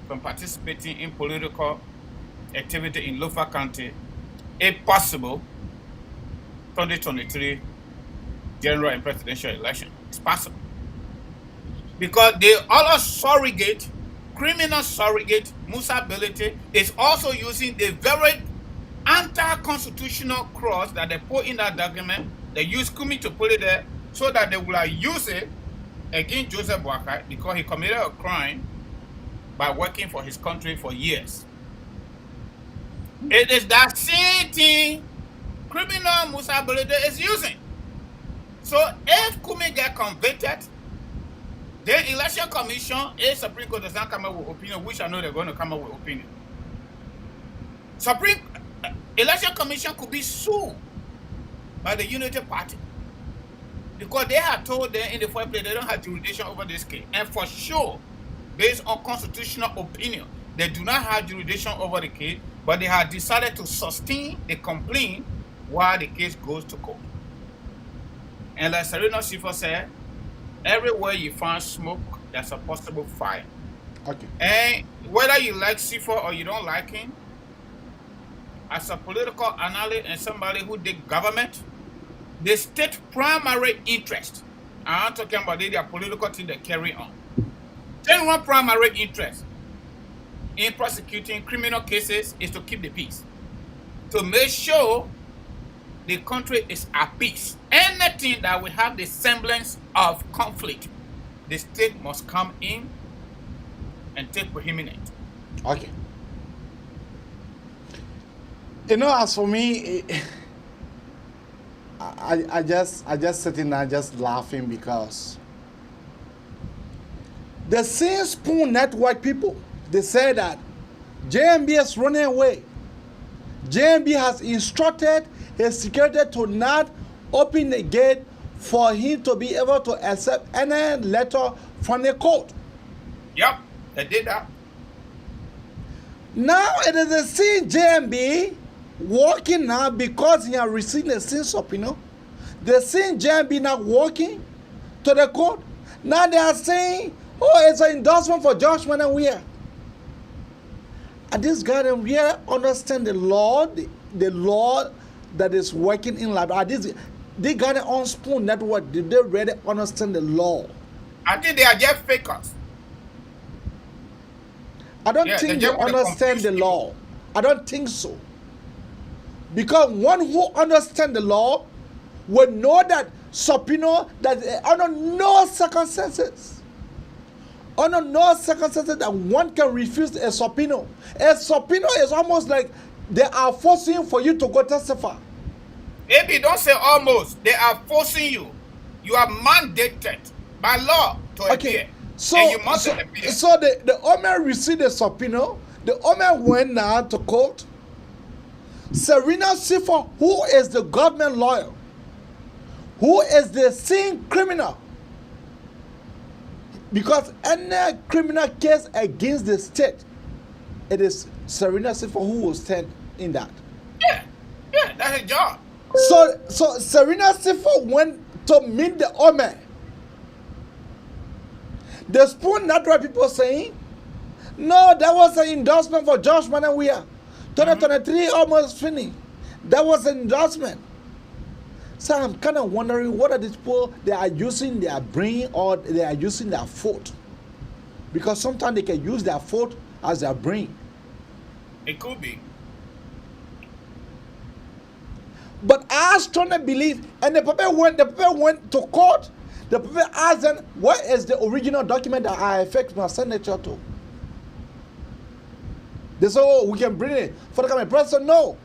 from participating in political activity in Lofa County, if possible, 2023 general and presidential election. It's possible. Because the other surrogate, criminal surrogate, Musa Ability, is also using the very anti-constitutional clause that they put in that document. They use Cummings to put it there so that they will use it against Joseph Boakai because he committed a crime by working for his country for years. It is that same thing criminal Musa Ability is using. So if Cummings get convicted, then election commission, if Supreme Court does not come up with opinion, which I know they're going to come up with opinion, election commission could be sued by the Unity Party. Because they had told them in the first place they don't have jurisdiction over this case. And for sure, based on constitutional opinion, they do not have jurisdiction over the case, but they have decided to sustain the complaint while the case goes to court. And like Serena Sifo said, everywhere you find smoke, there's a possible fire. Okay. And whether you like Sifo or you don't like him, as a political analyst and somebody who did government, the state primary interest, I'm talking about their political thing they carry on. Then one primary interest in prosecuting criminal cases is to keep the peace. To make sure the country is at peace. Anything that will have the semblance of conflict, the state must come in and take preeminent. Okay. You know, as for me, I just sitting there just laughing because the same Spoon Network people, they say that JMB is running away. JMB has instructed his security to not open the gate for him to be able to accept any letter from the court. Yep, they did that. Now it is the same JMB working now because he has received the same subpoena. The same JMB now working to the court. Now they are saying, oh, it's an endorsement for Josh Weir. And this guy and Weir understand the law, the law that is working in Liberia. They got it on Spoon Network. Did they really understand the law? I think they are just fakers. I don't think they understand the law. I don't think so. Because one who understands the law will know that subpoena, that under no circumstances, that one can refuse a subpoena. A subpoena is almost like they are forcing for you to go testify. Maybe don't say almost. They are forcing you. You are mandated by law to appear. So, and you must appear. So the Omer received the subpoena. The Omer went now to court. Serena Sifo, who is the government lawyer, who is the same criminal, because any criminal case against the state, it is Serena Sifo who will stand in that. Yeah, that's a job. So Serena Sifo went to meet the Omer. The Spoon Network people saying, no, that was an endorsement for Josh Weir. 2023 almost finished. That was an endorsement. So I'm kind of wondering what are these people, they are using their brain or they are using their foot. Because sometimes they can use their foot as their brain. It could be. But I strongly believe, and the people went to court, the people asked them, what is the original document that I affect my signature to? They say, oh, we can bring it for the government. President, no.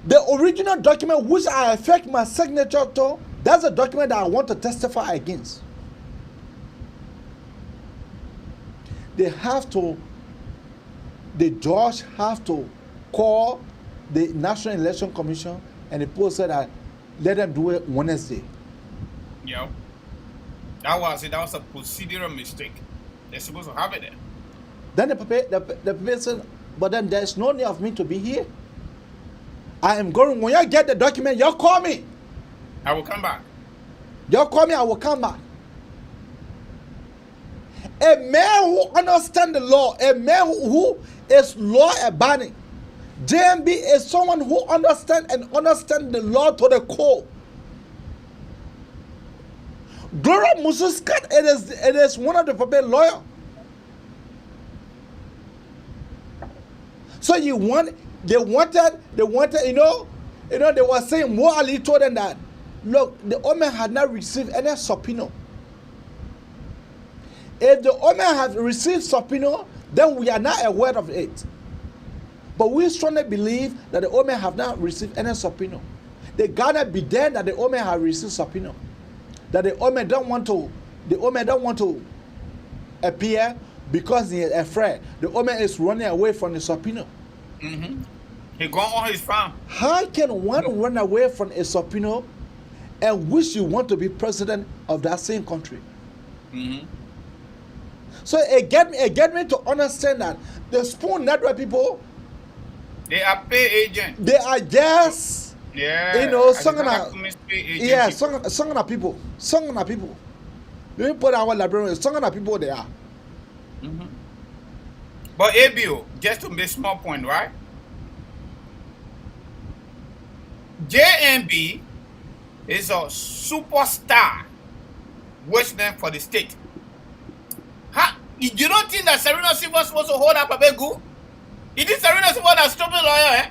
The original document which I affect my signature to, that's a document that I want to testify against. They have to, the judge have to call the National Election Commission, and the post said that let them do it Wednesday. Yeah. That was it. That was a procedural mistake. They're supposed to have it there. Then the person, but then there's no need of me to be here. I am going, when you get the document, you call me. I will come back. You call me, I will come back. A man who understands the law, a man who is law abiding. JMB is someone who understands the law to the core. Gloria Mususkat, it is one of the public lawyers. So they wanted, you know, they were saying, Mo Ali told them that, look, the Omer had not received any subpoena. If the Omer had received subpoena, then we are not aware of it. But we strongly believe that the Omer have not received any subpoena. They gotta be there that the Omer have received subpoena. That the Omer don't want to appear because he is afraid. The Omer is running away from the subpoena. Mm-hmm. He gone on his farm. How can one run away from a subpoena and wish you want to be president of that same country? Mm-hmm. So it get me to understand that the Spoon Network people, they are pay agents. They are just, yeah, you know, Songana people. Songana people. Let me put our librarians. Songana people they are. Mm-hmm. But ABO, just to make small point, right? JMB is a superstar Western for the state. You don't think that Serena Silva was supposed to hold up a big goal? It is Serena Silva that's stupid lawyer, eh?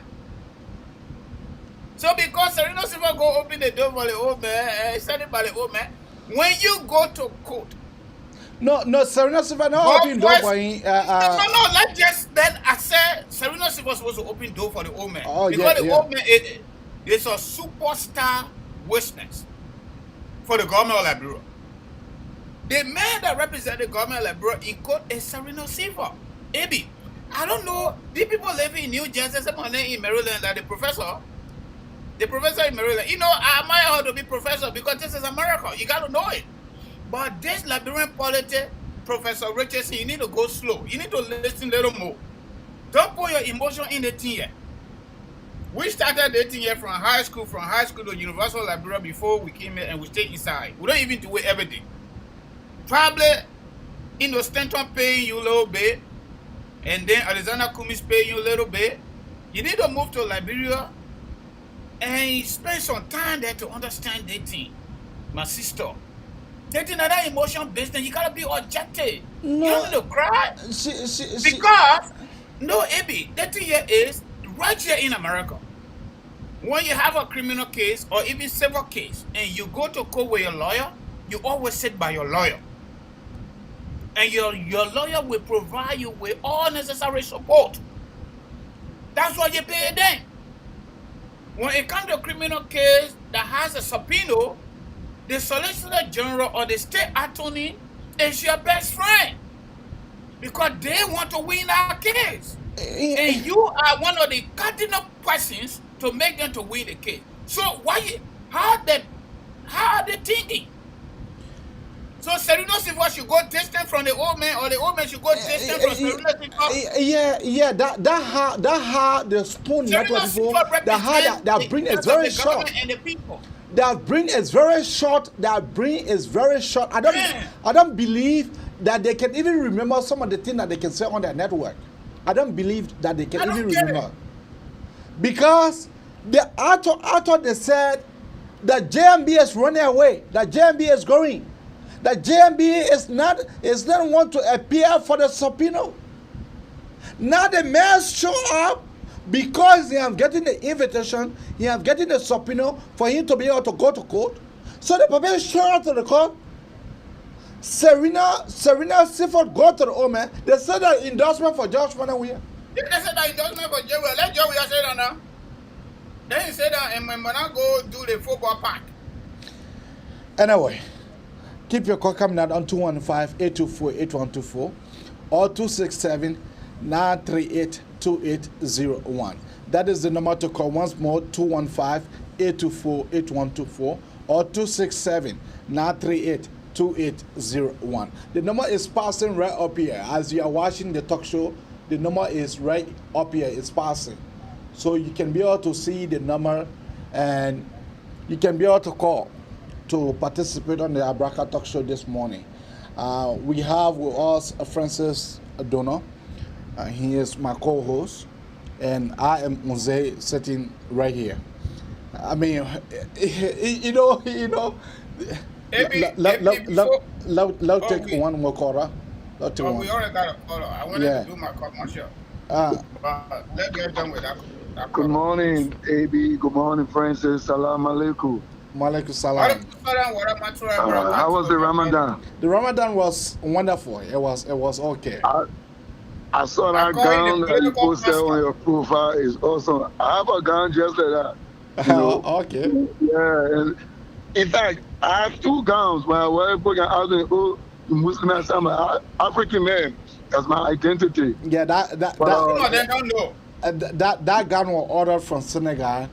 So because Serena Silva go open the door for the old man, started by the old man, when you go to court. No, Serena Silva not open door for him. No, let's just then I said Serena Silva was supposed to open door for the old man. Oh, because yeah, the old man is a superstar witness for the government of Liberia. The man that represents the government of Liberia in court is Serena Silva. AB, I don't know. The people living in New Jersey, someone in Maryland, like the professor in Maryland. You know, I admire her to be professor because this is America. You got to know it. But this Liberian politics, Professor Richardson, you need to go slow. You need to listen a little more. Don't put your emotion in the thing yet. We started dating here from high school to University of Liberia before we came here and we stayed inside. We don't even do it every day. Probably, Stanton paying you a little bit, and then Alexander Kumis paying you a little bit. You need to move to Liberia and spend some time there to understand dating. My sister. Dating another emotion business, you gotta be objective. No. You don't need to cry. Because, no, AB, dating here is right here in America. When you have a criminal case or even civil case and you go to court with your lawyer, you always sit by your lawyer. And your lawyer will provide you with all necessary support. That's why you pay them. When it comes to a criminal case that has a subpoena, the Solicitor General or the state attorney is your best friend. Because they want to win our case. And you are one of the cardinal persons to make them to win the case. So how are they thinking? So Serena Silva should go distant from the old man, or the old man should go distant from Serena Silva? Yeah, that how the Spoon Network people, that bring is very short. And the people. That bring is very short. I don't believe that they can even remember some of the things that they can say on their network. I don't believe that they can even remember. Because the author they said that JMB is running away, that JMB is going, that JMB is not want to appear for the subpoena. Now the man show up because he have getting the invitation, he have getting the subpoena for him to be able to go to court. So the people show up to the court. Serena Silva go to the old man. They said that endorsement for George Manawia. They said that endorsement for Joey. Let Joey say that now. Then he said that and when I go do the football park. Anyway, keep your call coming out on 215-824-8124 or 267-938-2801. That is the number to call once more, 215-824-8124 or 267-938-2801. The number is passing right up here. As you are watching the talk show, the number is right up here. It's passing. So you can be able to see the number and you can be able to call to participate on the ABRAKAR Talk Show this morning. We have with us Francis Dono. He is my co-host, and I am Unze sitting right here. I mean, you know. Let's take one more caller. We already got a caller. I wanted to do my commercial. Let's get done with that. Good morning, AB. Good morning, Francis. Salam alaikum. Malaikum salam. How was the Ramadan? The Ramadan was wonderful. It was okay. I saw that gown that you posted on your profile. Is awesome. I have a gown just like that. You know? Okay. Yeah. And in fact, I have two gowns. My wife working out in Muslim, I'm an African man. That's my identity. Yeah, that some of them don't know. that gun was ordered from Senegal.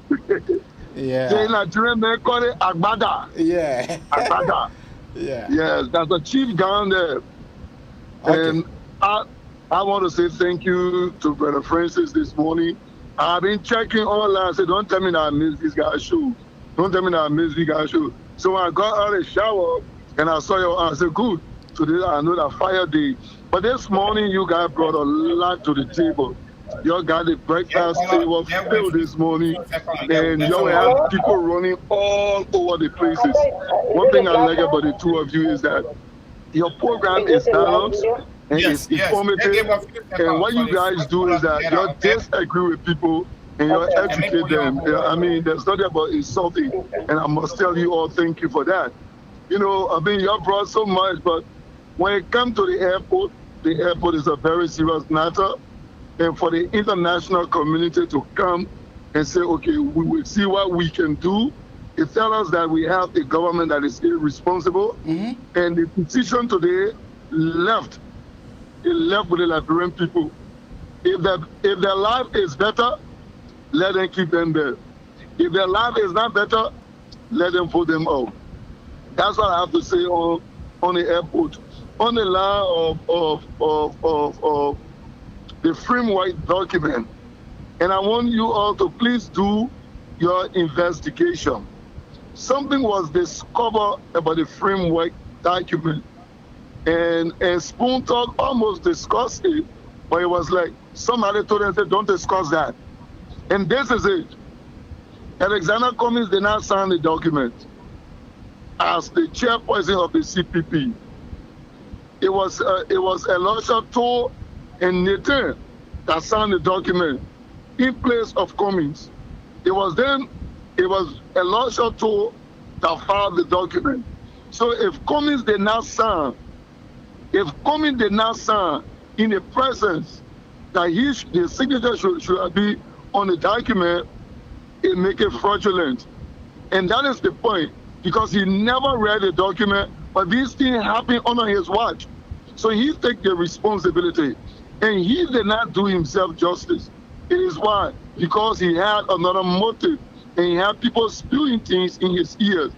Yeah. The Nigerian men call it Agbada. Yeah. Agbada. Yeah. Yes, that's a cheap gun there. Okay. And I want to say thank you to Brother Francis this morning. I've been checking online. I said, don't tell me that I missed this guy's show. Don't tell me that I missed this guy's show. So when I got out of the shower and I saw your, I said, good. Today I know that fire day. But this morning you guys brought a lot to the table. You got the breakfast table filled this morning, and you have people running all over the places. One thing I like about the two of you is that your program is balanced and it's informative. And what you guys do is that you disagree with people and you educate them. I mean, there's nothing about insulting, and I must tell you all thank you for that. You know, I mean, you brought so much, but when it comes to the airport is a very serious matter. And for the international community to come and say, okay, we will see what we can do, it tells us that we have a government that is irresponsible. And the decision today left with the Liberian people. If their life is better, let them keep them there. If their life is not better, let them put them out. That's what I have to say on the airport. On the line of the framework document. And I want you all to please do your investigation. Something was discovered about the framework document. And Spoon Talk almost discussed it, but it was like somebody told them, said, don't discuss that. And this is it. Alexander Cummings did not sign the document as the chairperson of the CPP. It was Elisha Tour and Nathan that signed the document in place of Cummings. It was Elisha Tour that filed the document. So if Cummings did not sign in the presence that the signature should be on the document, it make it fraudulent. And that is the point, because he never read the document, but these things happen under his watch. So he take the responsibility. And he did not do himself justice. It is why, because he had another motive and he had people spewing things in his ears.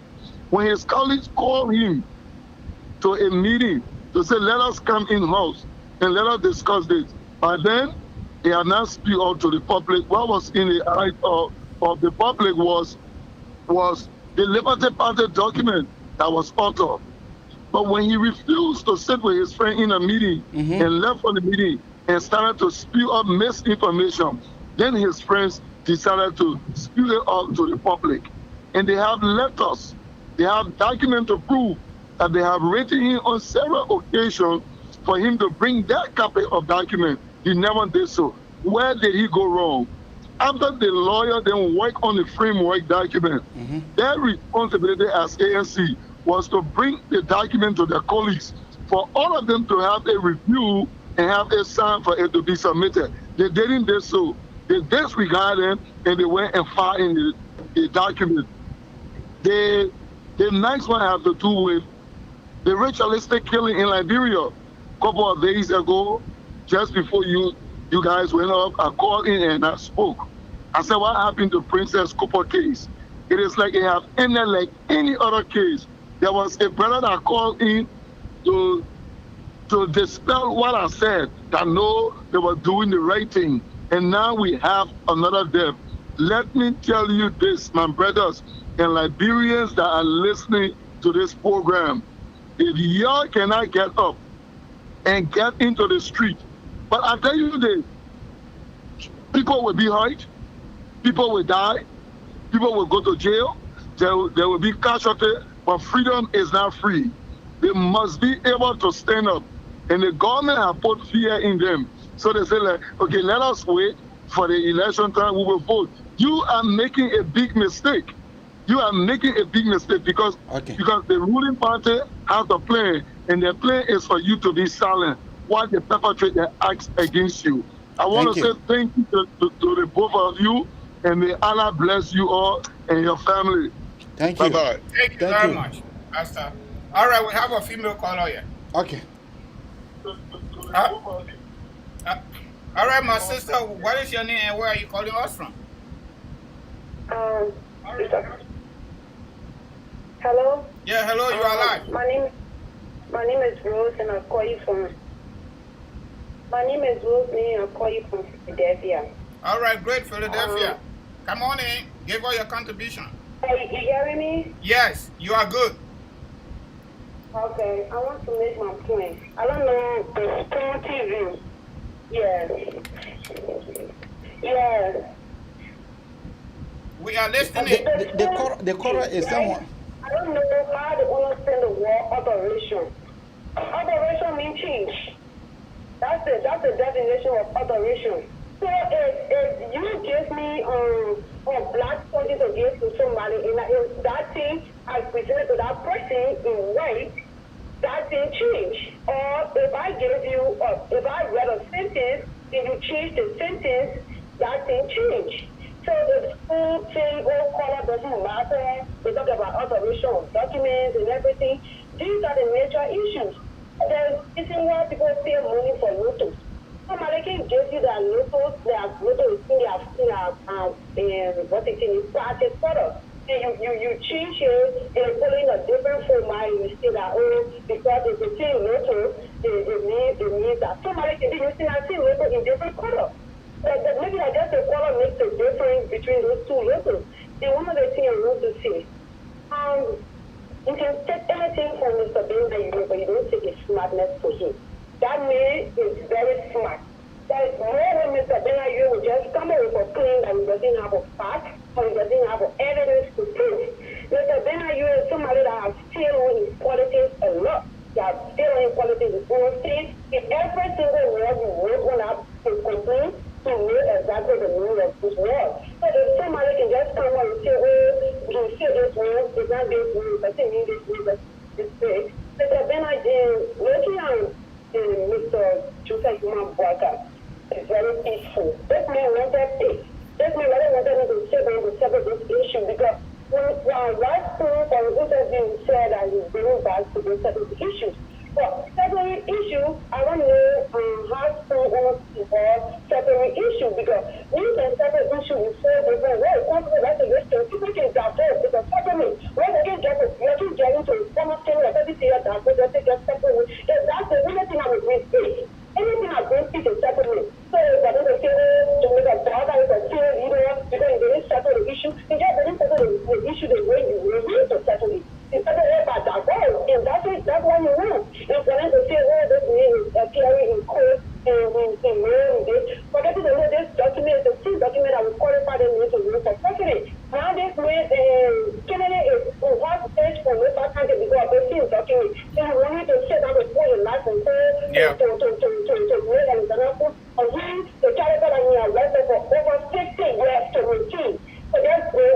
When his colleagues called him to a meeting to say, let us come in-house and let us discuss this. But then he had not spewed out to the public. What was in the eyes of the public was the Liberty Party document that was authored. But when he refused to sit with his friend in a meeting and left from the meeting and started to spew up misinformation, then his friends decided to spew it out to the public. And they have letters, they have documents to prove that they have written him on several occasions for him to bring that copy of document. He never did so. Where did he go wrong? After the lawyer then worked on the framework document, their responsibility as ANC was to bring the document to their colleagues for all of them to have a review and have a sign for it to be submitted. They didn't do so. They disregarded and they went and filed in the document. The next one has to do with the ritualistic killing in Liberia. A couple of days ago, just before you guys went up, I called in and I spoke. I said, what happened to Princess Cooper case? It is like it have ended like any other case. There was a brother that called in to dispel what I said, that no, they were doing the right thing. And now we have another death. Let me tell you this, my brothers and Liberians that are listening to this program. If y'all cannot get up and get into the street, but I tell you this, people will be hurt, people will die, people will go to jail, there will be casualty, but freedom is not free. They must be able to stand up. And the government have put fear in them. So they say, like, okay, let us wait for the election time, we will vote. You are making a big mistake. You are making a big mistake because the ruling party has a plan, and their plan is for you to be silent while they perpetrate their acts against you. I want to say thank you to the both of you, and may Allah bless you all and your family. Thank you. Bye-bye. Thank you very much, Pastor. All right, we have a female caller here. Okay. All right, right, my sister. What is your name and where are you calling us from? Hello. Yeah, hello. You are live. My name is Rose, and I call you from. My name is Rose, and I call you from Philadelphia. All right, great, Philadelphia. Come on in. Give all your contribution. Hey, you hearing me? Yes, you are good. Okay, I want to make my point. I don't know the Spoon TV. Yes. Yes. We are listening. The quarter is someone. I don't know how to understand the word adoration. Adoration means change. That's the definition of adoration. So if you give me a black something to give to somebody, and if that thing I presented to that person in white, that thing change. Or if I give you, if I read a sentence and you change the sentence, that thing change. So the school thing, color doesn't matter. We talk about adoration of documents and everything. These are the major issues. There's reason why people pay money for lottos. Somebody can give you their lottos, their lottos in practice product. And you change it and following a different format, you see that, because it's the same lotto, it means that somebody can be using that same lotto in different color. But maybe just the color makes a difference between those two lottos. And one of the things I want to say, you can take anything from Mr. Ben that you do, but you don't take his smartness to him. That man is very smart. There is no way Mr. Ben will just come up with a claim that he doesn't have a fact or he doesn't have evidence to prove. Mr. Ben is somebody that has failed on his politics a lot. He has failed on his politics in his own state. In every single word you wrote on that complaint, to know exactly the meaning of this word. So if somebody can just come out and say, you say this word, it's not this word, but it means this word, but this way. Mr. Ben looking at Mr. Joseph Human Worker is very peaceful. This man wanted peace. This man really wanted to sit down to settle this issue because when last time for the interview said that he's going back to settle the issues. But settling issue, I don't know how soon involve settling issue because we can settle issue in four different ways. Something that's a question, people can divorce because settlement. When they can get into almost like every year that they just settle. That's the only thing I would bring peace. Anything I bring peace is settlement. So that is a to make a brother is a fair leader because they didn't settle the issue. They just didn't settle the issue the way you need to settle it. Instead of about divorce, and that's what you want. And for them to say, this man is appearing in court and marrying this. Forget to know this document, the same document that will qualify them to run for president. Now this man, Kennedy is on hot stage for Mr. Kennedy because they see the document. So you want to sit down before your life and say, to make an example of him, the character that he has arrested for over 50 years to routine. So that's where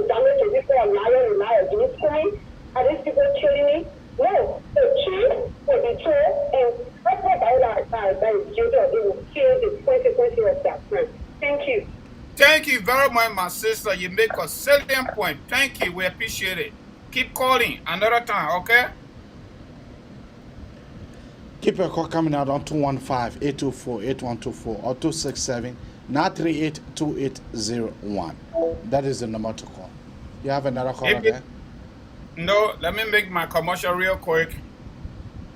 damage to people are liar against me. Are these people killing me? No. The truth will be true, and that's what that is guilty of. It will feel the consequences of that crime. Thank you. Thank you very much, my sister. You make a salient point. Thank you. We appreciate it. Keep calling another time, okay? Keep your call coming out on 215-824-8124 or 267-938-2801. That is the number to call. You have another caller there? No, let me make my commercial real quick.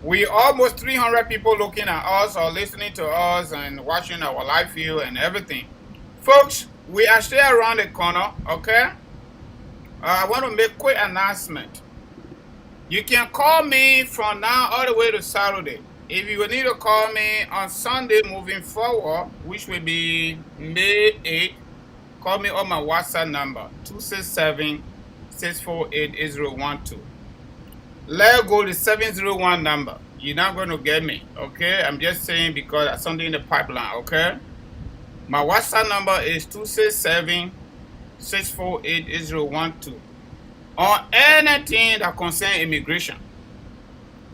We almost 300 people looking at us or listening to us and watching our live view and everything. Folks, we are still around the corner, okay? I want to make a quick announcement. You can call me from now all the way to Saturday. If you need to call me on Sunday moving forward, which will be May 8th, call me on my WhatsApp number, 267-648-8012. Let go the 701 number. You're not going to get me, okay? I'm just saying because there's something in the pipeline, okay? My WhatsApp number is 267-648-8012. On anything that concerns immigration.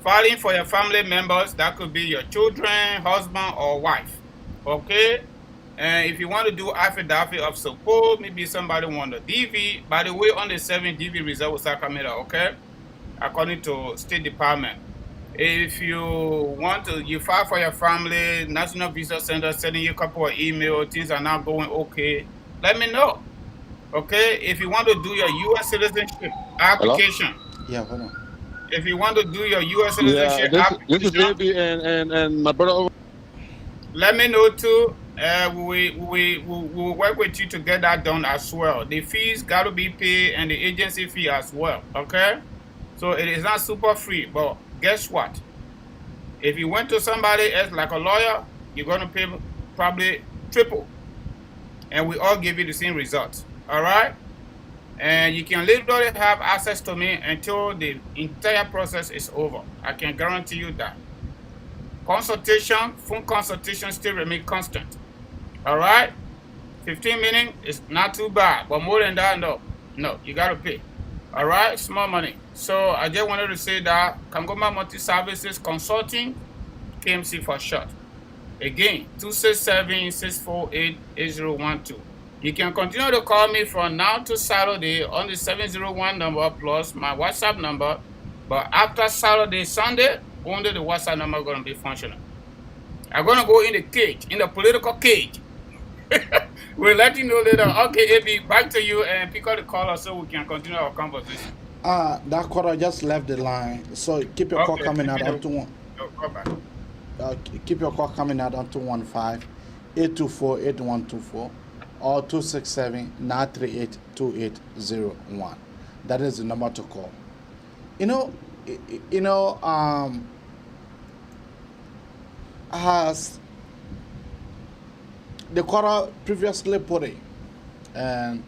Filing for your family members, that could be your children, husband, or wife. Okay? And if you want to do affidavit of support, maybe somebody want a DV. By the way, on the 7 DV result will start coming out, okay? According to State Department. If you want to, you file for your family, National Visa Center sending you a couple of email, things are not going okay, let me know. Okay? If you want to do your U.S. citizenship application. Yeah, hold on. If you want to do your U.S. Yeah, citizenship this is application, AB and my brother. let me know too. We'll work with you to get that done as well. The fees got to be paid and the agency fee as well. Okay? So it is not super free, but guess what? If you went to somebody else like a lawyer, you're going to pay probably triple. And we all give you the same results. All right? And you can literally have access to me until the entire process is over. I can guarantee you that. Consultation, phone consultation still remain constant. All right? 15 minutes is not too bad, but more than that, no. No, you got to pay. All right? Small money. So I just wanted to say that Kangoma Multi-Services Consulting, KMC for short. Again, 267-648-8012. You can continue to call me from now to Saturday on the 701 number plus my WhatsApp number. But after Saturday, Sunday, only the WhatsApp number is going to be functional. I'm going to go in the cage, in the political cage. We'll let you know later. Okay, AB, back to you and pick up the caller so we can continue our conversation. That caller just left the line. So keep your call coming out on 21. Keep your call coming out on 215-824-8124 or 267-938-2801. That is the number to call. As the caller previously put it, and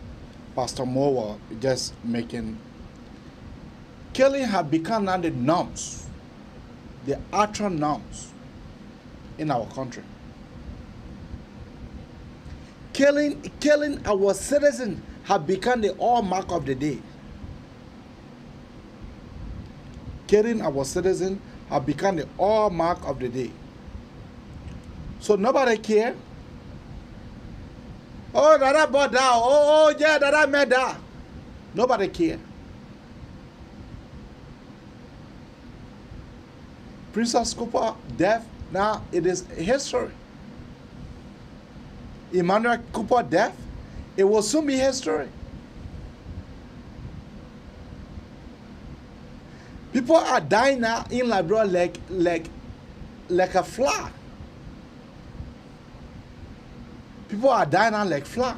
Pastor Moore just making, killing have become now the norms, the actual norms in our country. Killing our citizens have become the hallmark of the day. Killing our citizens have become the hallmark of the day. So nobody care. Oh, Dada bought that. Oh, yeah, Dada made that. Nobody care. Princess Cooper death, now it is history. Emmanuel Cooper death, it will soon be history. People are dying now in Liberia like a fly. People are dying now like fly.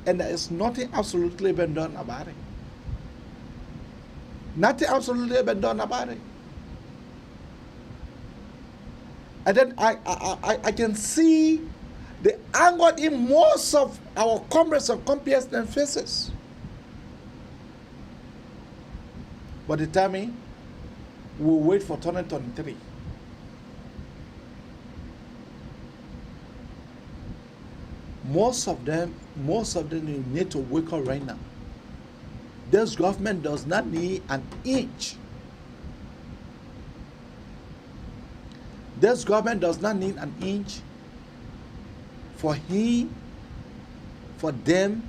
And there is nothing absolutely been done about it. Nothing absolutely been done about it. And then I can see the anger in most of our comrades and compeers and faces. But the timing, we'll wait for 2023. Most of them need to wake up right now. This government does not need an inch. This government does not need an inch for them,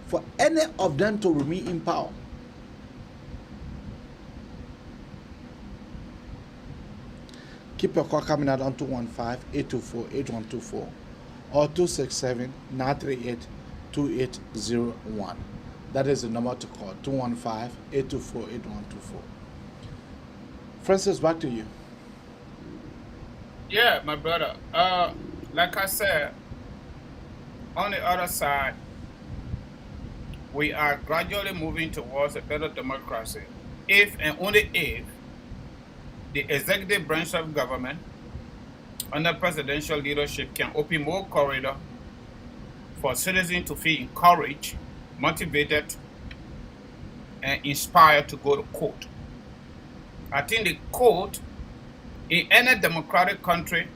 for any of them to remain in power. Keep your call coming out on 215-824-8124 or 267-938-2801. That is the number to call, 215-824-8124. Francis, back to you. Yeah, my brother. Like I said, on the other side, we are gradually moving towards a better democracy. If and only if the executive branch of government under presidential leadership can open more corridor for citizens to feel encouraged, motivated, and inspired to go to court. I think the court in any democratic country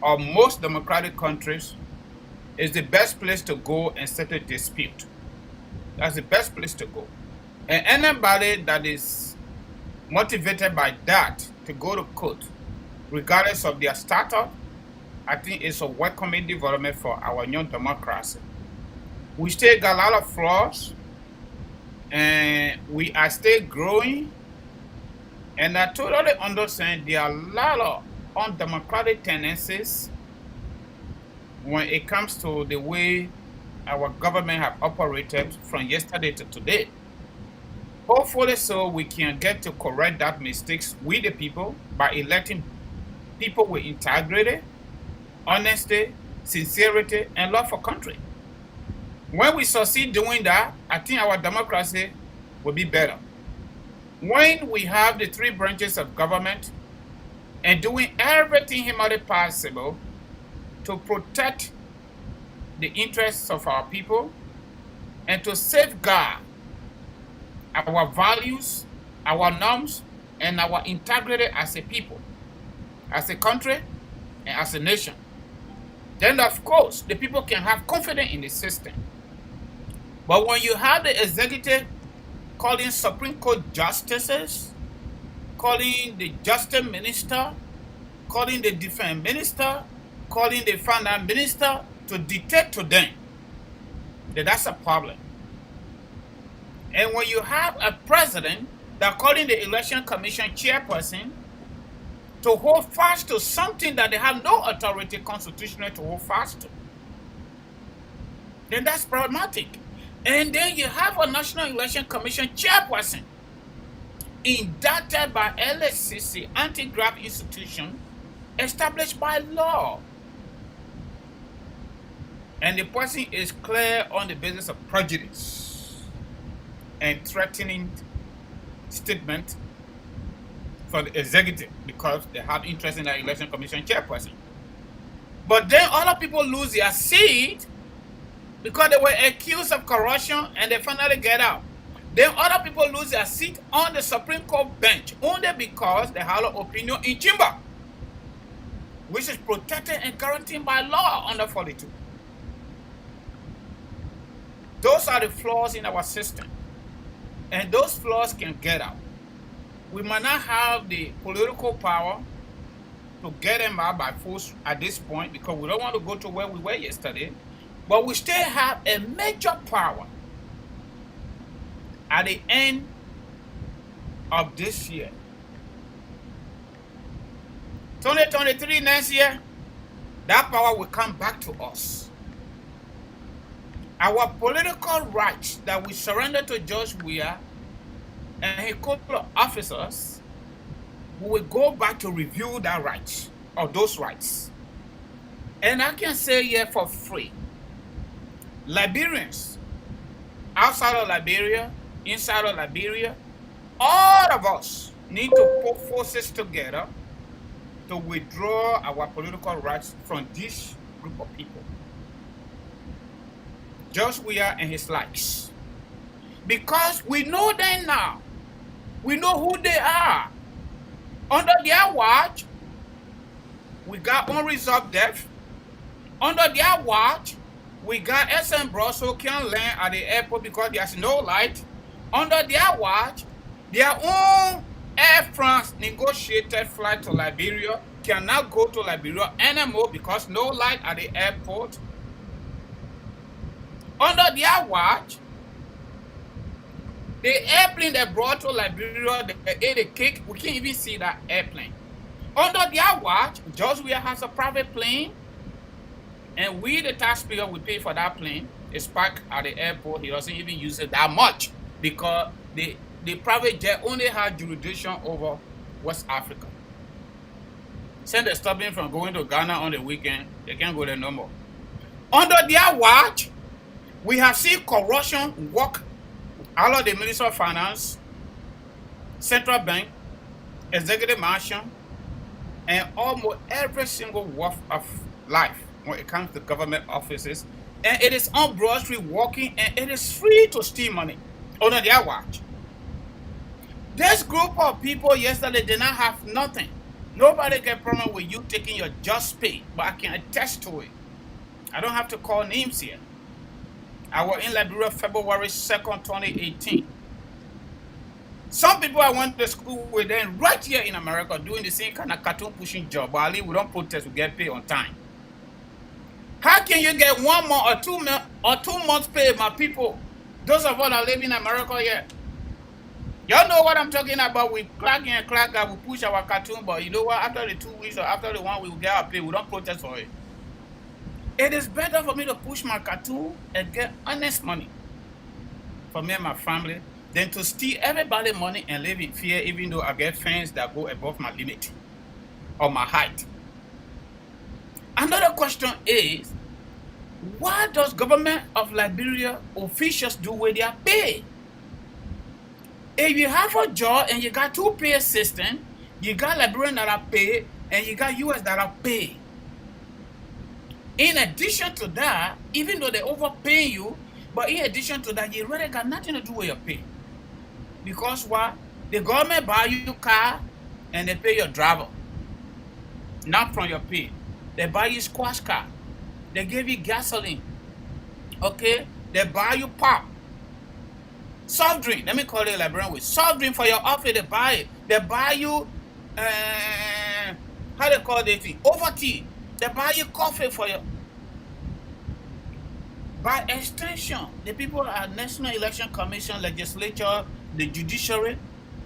or most democratic countries is the best place to go and settle a dispute. That's the best place to go. And anybody that is motivated by that to go to court, regardless of their status, I think it's a welcoming development for our young democracy. We still got a lot of flaws, and we are still growing, And I totally understand there are a lot of undemocratic tendencies when it comes to the way our government have operated from yesterday to today. Hopefully so we can get to correct that mistakes with the people by electing people with integrity, honesty, sincerity, and love for country. When we succeed doing that, I think our democracy will be better. When we have the three branches of government and doing everything humanly possible to protect the interests of our people and to safeguard our values, our norms, and our integrity as a people, as a country, and as a nation, then of course the people can have confidence in the system. But when you have the executive calling Supreme Court justices, calling the justice minister, calling the defense minister, calling the finance minister to dictate to them, then that's a problem. And when you have a president that calling the election commission chairperson to hold fast to something that they have no authority constitutionally to hold fast to, then that's problematic. And then you have a National Election Commission chairperson indicted by LSCC, anti-graft institution, established by law. And the person is clear on the basis of prejudice and threatening statement for the executive because they have interest in the election commission chairperson. But then other people lose their seat because they were accused of corruption and they finally get out. Then other people lose their seat on the Supreme Court bench only because they have an opinion in chamber, which is protected and guaranteed by law under 42. Those are the flaws in our system. And those flaws can get out. We might not have the political power to get them out by force at this point because we don't want to go to where we were yesterday. But we still have a major power at the end of this year. 2023 next year, that power will come back to us. Our political rights that we surrendered to George Weah and his couple of officers, we will go back to review that rights, or those rights. And I can say here for free, Liberians, outside of Liberia, inside of Liberia, all of us need to put forces together to withdraw our political rights from this group of people. George Weah and his likes. Because we know them now. We know who they are. Under their watch, we got unresolved death. Under their watch, we got SM Brussels can't land at the airport because there's no light. Under their watch, their own Air France negotiated flight to Liberia cannot go to Liberia anymore because no light at the airport. Under their watch, the airplane they brought to Liberia, they ate a cake. We can't even see that airplane. Under their watch, George Weah has a private plane, and we, the taxpayer, we pay for that plane. It's parked at the airport. He doesn't even use it that much because the private jet only has jurisdiction over West Africa. Since they stop him from going to Ghana on the weekend, they can't go there no more. Under their watch, we have seen corruption work out of the Minister of Finance, Central Bank, Executive Mansion, and almost every single walk of life when it comes to government offices. And it is unbrushed working, and it is free to steal money under their watch. This group of people yesterday did not have nothing. Nobody get problem with you taking your just pay, but I can attest to it. I don't have to call names here. I was in Liberia February 2nd, 2018. Some people I went to school with them right here in America doing the same kind of cartoon pushing job, but at least we don't protest, we get paid on time. How can you get 1 month or 2 months pay, my people? Those of us that live in America here. Y'all know what I'm talking about. We crack and crack out, we push our cartoon, but you know what? After the 2 weeks or after the 1 week, we get our pay. We don't protest for it. It is better for me to push my cartoon and get honest money for me and my family than to steal everybody's money and live in fear, even though I get fines that go above my limit or my height. Another question is, what does government of Liberia officials do with their pay? If you have a job and you got 2 pay system, you got Liberian that are paid and you got US that are paid. In addition to that, even though they overpay you, but in addition to that, you really got nothing to do with your pay. Because what? The government buy you a car and they pay your driver. Not from your pay. They buy you squash car. They give you gasoline. Okay? They buy you pop. Soft drink. Let me call it Liberian way. Soft drink for your office, they buy it. They buy you, how they call it? Overtea. They buy you coffee for your. By extension, the people at National Election Commission, legislature, the judiciary,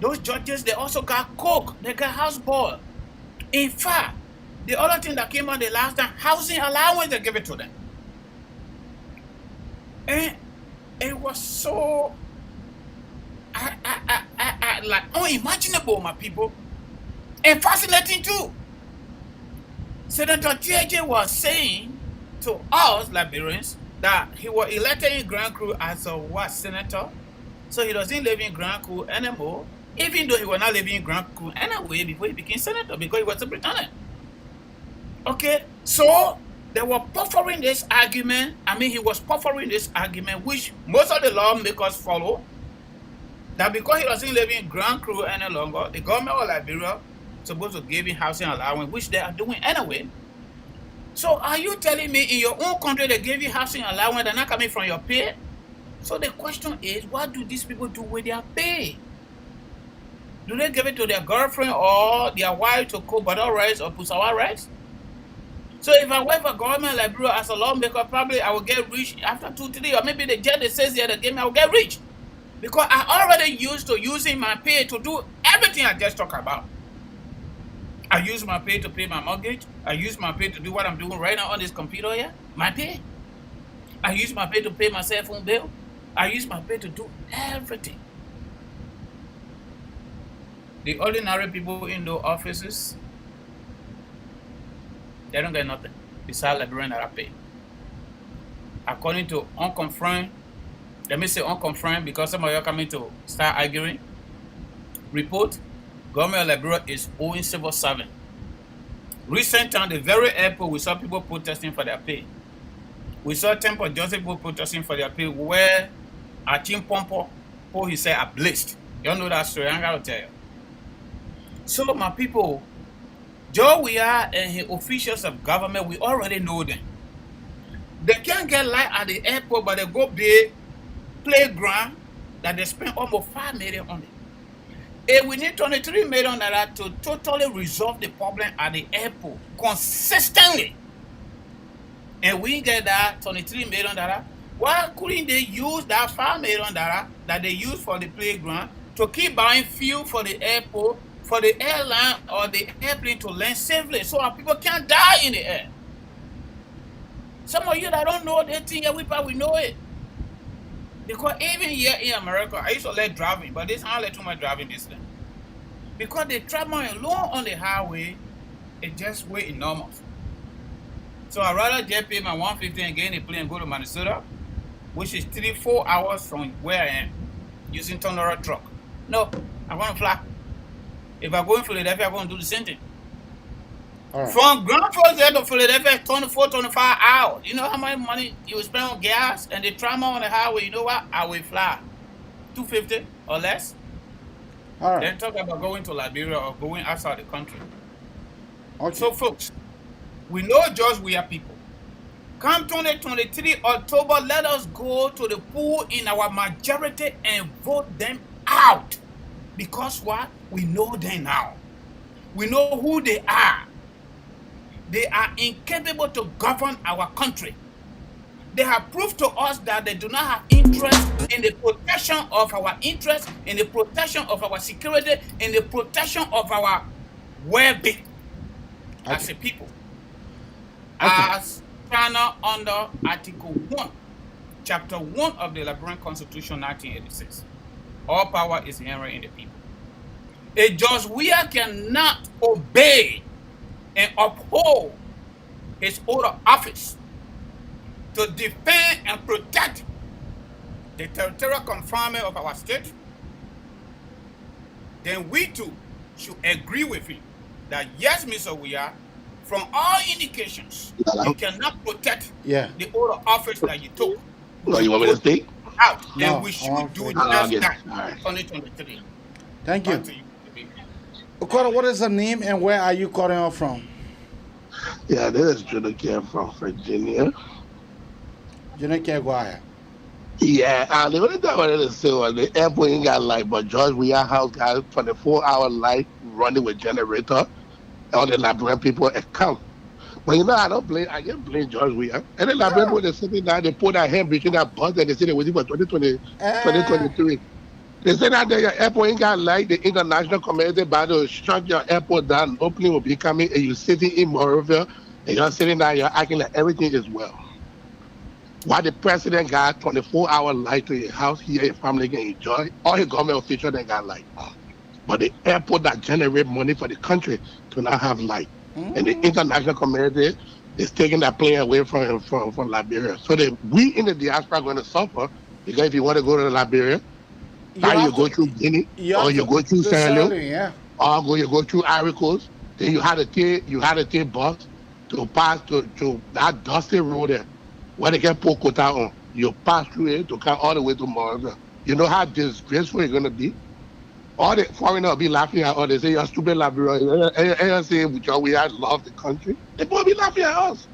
those judges, they also got coke. They got houseboy. In fact, the other thing that came out the last time, housing allowance, they give it to them. And it was so like unimaginable, my people, and fascinating too. Senator JJ was saying to us Liberians that he was elected in Grand Cru as a senator, so he doesn't live in Grand Cru anymore, even though he was not living in Grand Cru anyway before he became senator, because he was a Britannian. Okay, so they were puffering this argument. I mean, he was puffering this argument, which most of the lawmakers follow, that because he doesn't live in Grand Cru any longer, the government of Liberia is supposed to give him housing allowance, which they are doing anyway. So are you telling me in your own country they give you housing allowance, they're not coming from your pay? So the question is, what do these people do with their pay? Do they give it to their girlfriend or their wife to cook butter rice or pusawa rice? So if I work for government Liberia as a lawmaker, probably I will get rich after 2, 3, or maybe the judge that says here they give me, I will get rich. Because I already used to using my pay to do everything I just talked about. I use my pay to pay my mortgage. I use my pay to do what I'm doing right now on this computer here. My pay. I use my pay to pay my cell phone bill. I use my pay to do everything. The ordinary people in those offices, they don't get nothing besides Liberian that I pay. According to unconfirmed, let me say unconfirmed because some of you are coming to start arguing, report, government of Liberia is owing civil servant. Recent time, the very airport, we saw people protesting for their pay. We saw Temple Joseph people protesting for their pay where Achim Pompo, he said, are blessed. You all know that story, I'm going to tell you. So my people, Joe, we are and the officials of government, we already know them. They can't get light at the airport, but they go big playground that they spend almost $5 million on it. And we need $23 million to totally resolve the problem at the airport consistently. And we get that $23 million. Why couldn't they use that $5 million that they use for the playground to keep buying fuel for the airport, for the airline or the airplane to land safely so our people can't die in the air? Some of you that don't know that thing, we probably know it. Because even here in America, I used to let driving, but this I let too much driving this time. Because the travel alone on the highway is just way enormous. So I'd rather just pay my $150 and get in the plane and go to Minnesota, which is 3-4 hours from where I am, using $10 truck. No, I want to fly. If I go in Philadelphia, I'm going to do the same thing. Right. From Grand Forks to Philadelphia, 24, 25 hours. You know how much money you will spend on gas and the trauma on the highway? You know what? I will fly $250 or less. All right. Then talk about going to Liberia or going outside the country. Okay. So, folks, we know just we are people. Come 2023 October, let us go to the poll in our majority and vote them out. Because what? We know them now. We know who they are. They are incapable to govern our country. They have proved to us that they do not have interest in the protection of our interests, in the protection of our security, in the protection of our well-being as a people. As China under Article 1, Chapter 1 of the Liberian Constitution 1986. All power is inherent in the people. A George Weah cannot obey and uphold his oath of office to defend and protect the territorial confinement of our state. Then we too should agree with him that yes, Mr. Weah, from all indications, you cannot protect the oath of office that you took. No, you want me to speak? Out. Then we should do just that. 2023. Thank you. Okoro, what is the name and where are you calling off from? Yeah, this is Jonathan from Virginia. Jonathan, go ahead. Yeah, the only thing I wanted to say was the airport ain't got light, but George Weah House got 24-hour light running with generator. All the Liberian people account. But you know, I can't blame George Weah. And the Liberian people, they're sitting down, they put their hand between that bus and they say they're waiting for 2023. They say that your airport ain't got light, the international community about to shut your airport down, no plane will be coming, and you're sitting in Monrovia, and you're sitting there, you're acting like everything is well. Why the president got 24-hour light to your house here, your family can enjoy, all his government officials they got light. But the airport that generate money for the country do not have light. And the international community is taking that plane away from Liberia. So we in the diaspora are going to suffer, because if you want to go to Liberia, you go through Guinea, or you go through Sierra Leone, or you go through Ivory Coast, then you had to take bus to pass to that dusty road there, where they can put quota on. You pass through it to come all the way to Monrovia. You know how disgraceful it's going to be? All the foreigners will be laughing at us. They say, you're stupid Liberian. And say, we love the country. They will be laughing at us.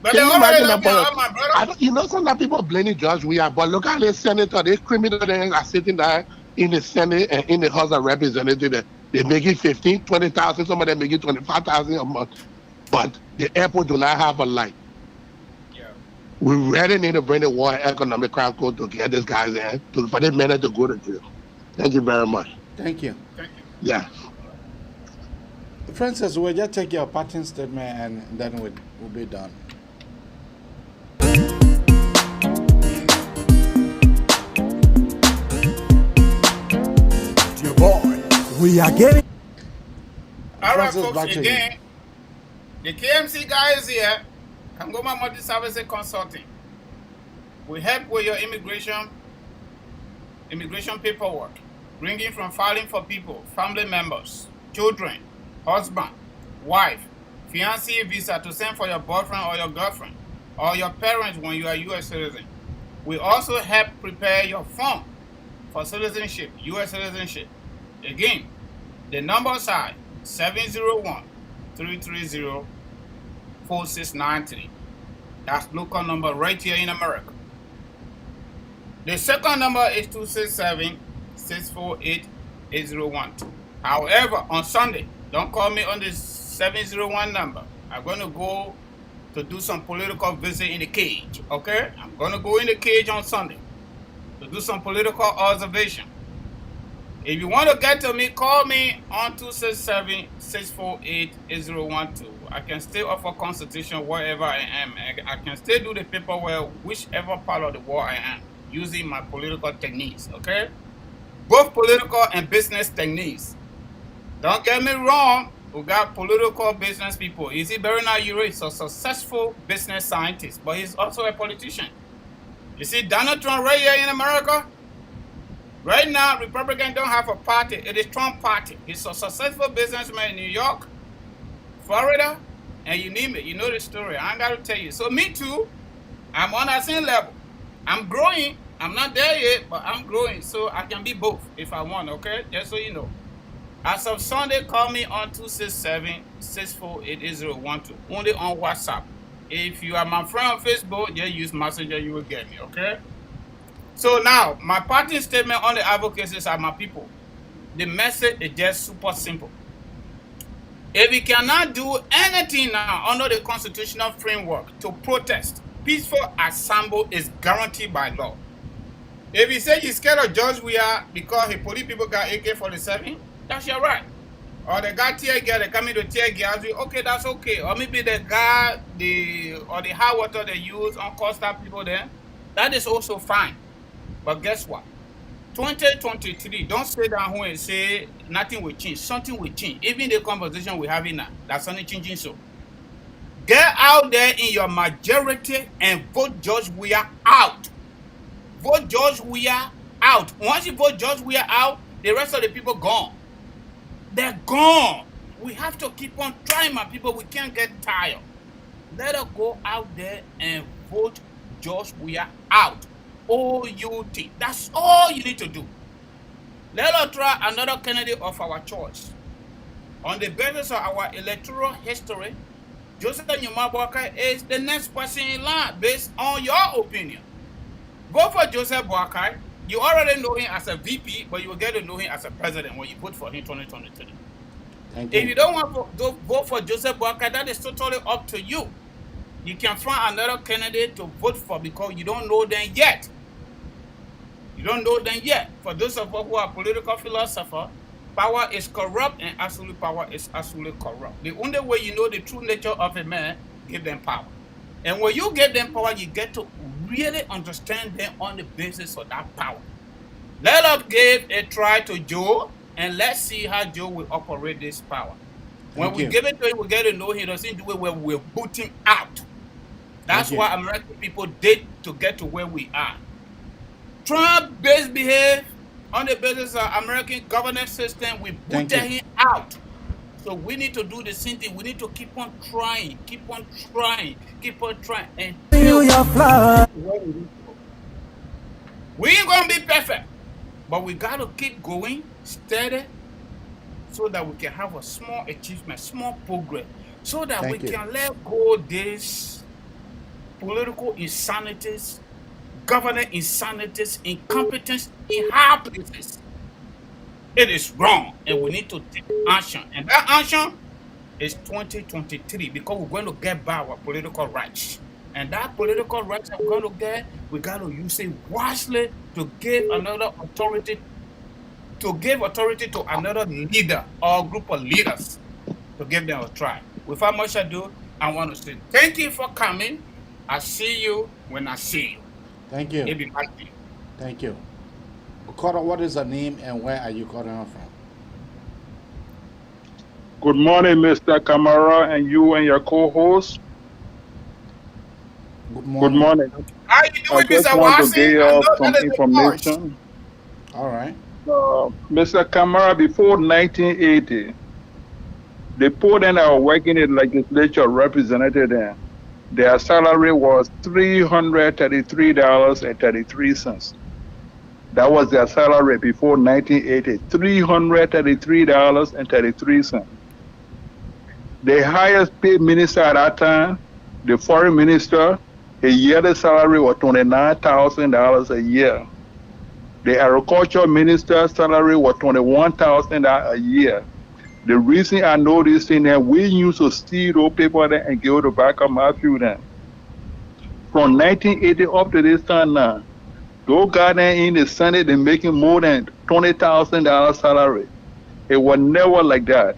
But they already love my brother. You know, some people blaming George Weah, but look at the senator, they criminals are sitting there in the Senate and in the House of Representatives. They make it 15, 20,000, some of them make it 25,000 a month. But the airport do not have a light. Yeah. We really need to bring the War and Economic Crime Code to get these guys in, for this man to go to jail. Thank you very much. Thank you. Yeah. Francis, we'll just take your parting statement and then we'll be done. Dear boy, we are getting. All right, folks, again, the KMC guy is here. Kangoma Multi-Service Consulting. We help with your immigration paperwork, ranging from filing for people, family members, children, husband, wife, fiancé visa to send for your boyfriend or your girlfriend, or your parents when you are U.S. citizen. We also help prepare your form for citizenship, U.S. citizenship. Again, the numbers are 701-330-4693. That's local number right here in America. The second number is 267-648-8012. However, on Sunday, don't call me on this 701 number. I'm going to go to do some political visit in the cage, okay? I'm going to go in the cage on Sunday to do some political observation. If you want to get to me, call me on 267-648-8012. I can still offer consultation wherever I am. I can still do the paperwork, whichever part of the world I am, using my political techniques, okay? Both political and business techniques. Don't get me wrong, we got political business people. You see, Bernard Urie is a successful business scientist, but he's also a politician. You see, Donald Trump right here in America, right now, Republicans don't have a party. It is Trump party. He's a successful businessman in New York, Florida, and you name it. You know the story. I ain't got to tell you. So me too, I'm on that same level. I'm growing. I'm not there yet, but I'm growing. So I can be both if I want, okay? Just so you know. As of Sunday, call me on 267-648-8012. Only on WhatsApp. If you are my friend on Facebook, just use Messenger, you will get me, okay? So now, my parting statement on the advocacies are my people. The message is just super simple. If we cannot do anything now under the constitutional framework to protest, peaceful assembly is guaranteed by law. If you say you're scared of George Weah because the police people got AK-47, that's your right. Or they got tear gas, they coming to tear gas, okay, that's okay. Or maybe they got the hot water they use on coastal people there, that is also fine. But guess what? 2023, don't stay down here and say nothing will change. Something will change. Even the conversation we're having now, that's something changing. So get out there in your majority and vote George Weah out. Vote George Weah out. Once you vote George Weah out, the rest of the people gone. They're gone. We have to keep on trying, my people. We can't get tired. Let us go out there and vote George Weah out. O-U-T. That's all you need to do. Let us try another candidate of our choice. On the basis of our electoral history, Joseph Boakai is the next person in line based on your opinion. Vote for Joseph Boakai. You already know him as a VP, but you will get to know him as a president when you vote for him in 2023. If you don't want to vote for Joseph Boakai, that is totally up to you. You can find another candidate to vote for because you don't know them yet. You don't know them yet. For those of us who are political philosophers, power is corrupt and absolute power is absolutely corrupt. The only way you know the true nature of a man, give them power. And when you give them power, you get to really understand them on the basis of that power. Let us give a try to Joe, and let's see how Joe will operate this power. When we give it to him, we get to know he doesn't do it where we'll boot him out. That's what American people did to get to where we are. Trump misbehaved on the basis of American governance system. We booted him out. So we need to do the same thing. We need to keep on trying, keep on trying, keep on trying. And we ain't going to be perfect, but we got to keep going steady so that we can have a small achievement, small progress, so that we can let go this political insanities, government insanities, incompetence in high places. It is wrong, and we need to take action. And that action is 2023 because we're going to get back our political rights. And that political rights that we're going to get, we got to use it wisely to give another authority, to another leader or group of leaders to give them a try. Without much ado, I want to say thank you for coming. I see you when I see you. Thank you. Thank you. Okoro, what is the name and where are you calling from? Good morning, Mr. Kamara, and you and your co-host. Good morning. Good morning. How you doing, I just Mr. want to Wasi? give some information. All right. Mr. Kamara, before 1980, the poor that are working in the legislature represented them. Their salary was $333.33. That was their salary before 1980, $333.33. The highest paid minister at that time, the foreign minister, a yearly salary was $29,000 a year. The agriculture minister's salary was $21,000 a year. The reason I know this thing that we used to steal those people there and go to back up my few then. From 1980 up to this time now, those guys in the Senate, they're making more than $20,000 salary. It was never like that.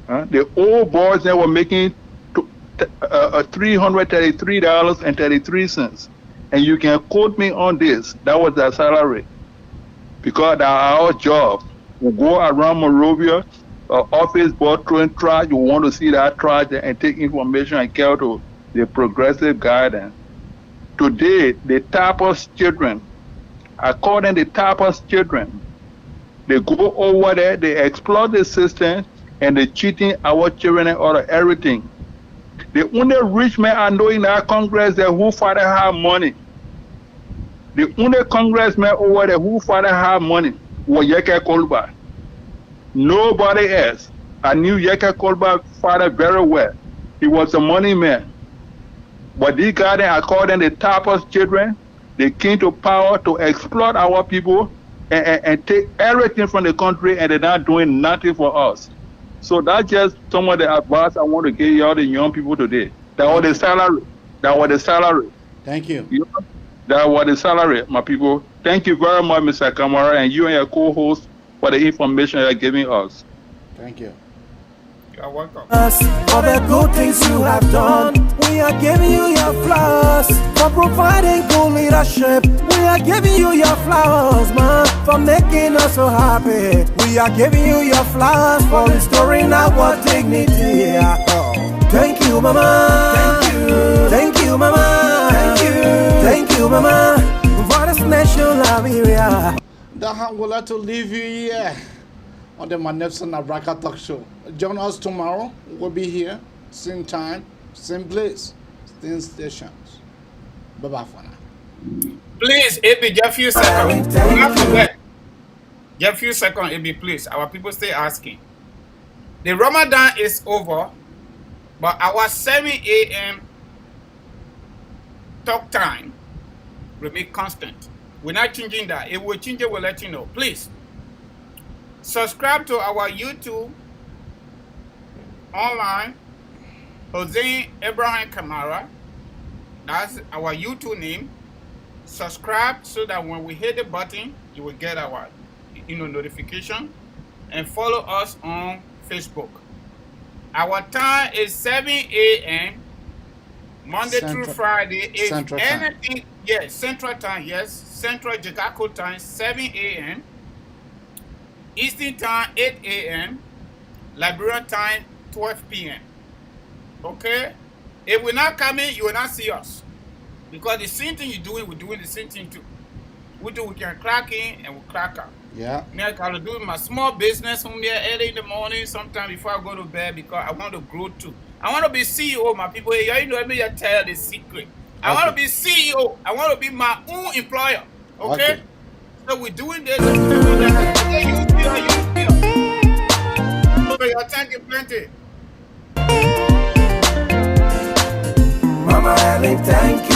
The old boys that were making $333.33. And you can quote me on this. That was their salary. Because our job. We go around Monrovia, office board throwing trash. You want to see that trash and take information and care to the progressive guidance. Today, the Tapas children, according to the Tapas children, they go over there, they exploit the system, and they cheating our children and all everything. The only rich man I know in our Congress that who father have money. The only congressman over there who father have money was Yeke Kolba. Nobody else. I knew Yeke Kolba's father very well. He was a money man. But these guys, according to the Tapas children, they came to power to exploit our people and take everything from the country, and they're not doing nothing for us. So that's just some of the advice I want to give y'all the young people today. That was the salary. That was the salary. Thank you. That was the salary, my people. Thank you very much, Mr. Kamara, and you and your co-host for the information you're giving us. Thank you. You're welcome. For the good things you have done, we are giving you your flowers. For providing good leadership, we are giving you your flowers, man. For making us so happy, we are giving you your flowers. For restoring our dignity. Thank you, mama. Thank you. Thank you, mama. Thank you. Thank you, mama. For this nation, Liberia. That would like to leave you here on the magnificent ABRAKAR Talk Show. Join us tomorrow. We'll be here, same time, same place, same stations. Bye-bye for now. Please, AB, just a few seconds. Not forget. Just a few seconds, AB, please. Our people stay asking. The Ramadan is over, but our 7 a.m. talk time will be constant. We're not changing that. If we change it, we'll let you know. Please, subscribe to our YouTube online, Jose Abraham Kamara. That's our YouTube name. Subscribe so that when we hit the button, you will get our notification. And follow us on Facebook. Our time is 7 a.m. Monday through Friday. If Central anything, time. Yes, Central Time, yes. Central Chicago Time, 7 a.m. Eastern Time, 8 a.m. Liberian Time, 12 p.m. Okay? If we're not coming, you will not see us. Because the same thing you're doing, we're doing the same thing too. We can crack in and we crack out. Yeah. Me, I can do my small business from here early in the morning, sometime before I go to bed, because I want to grow too. I want to be CEO, my people. You know, let me just tell the secret. I want to be CEO. I want to be my own employer. Okay? So we're doing this. So thank you plenty. Mama Ellen, thank you.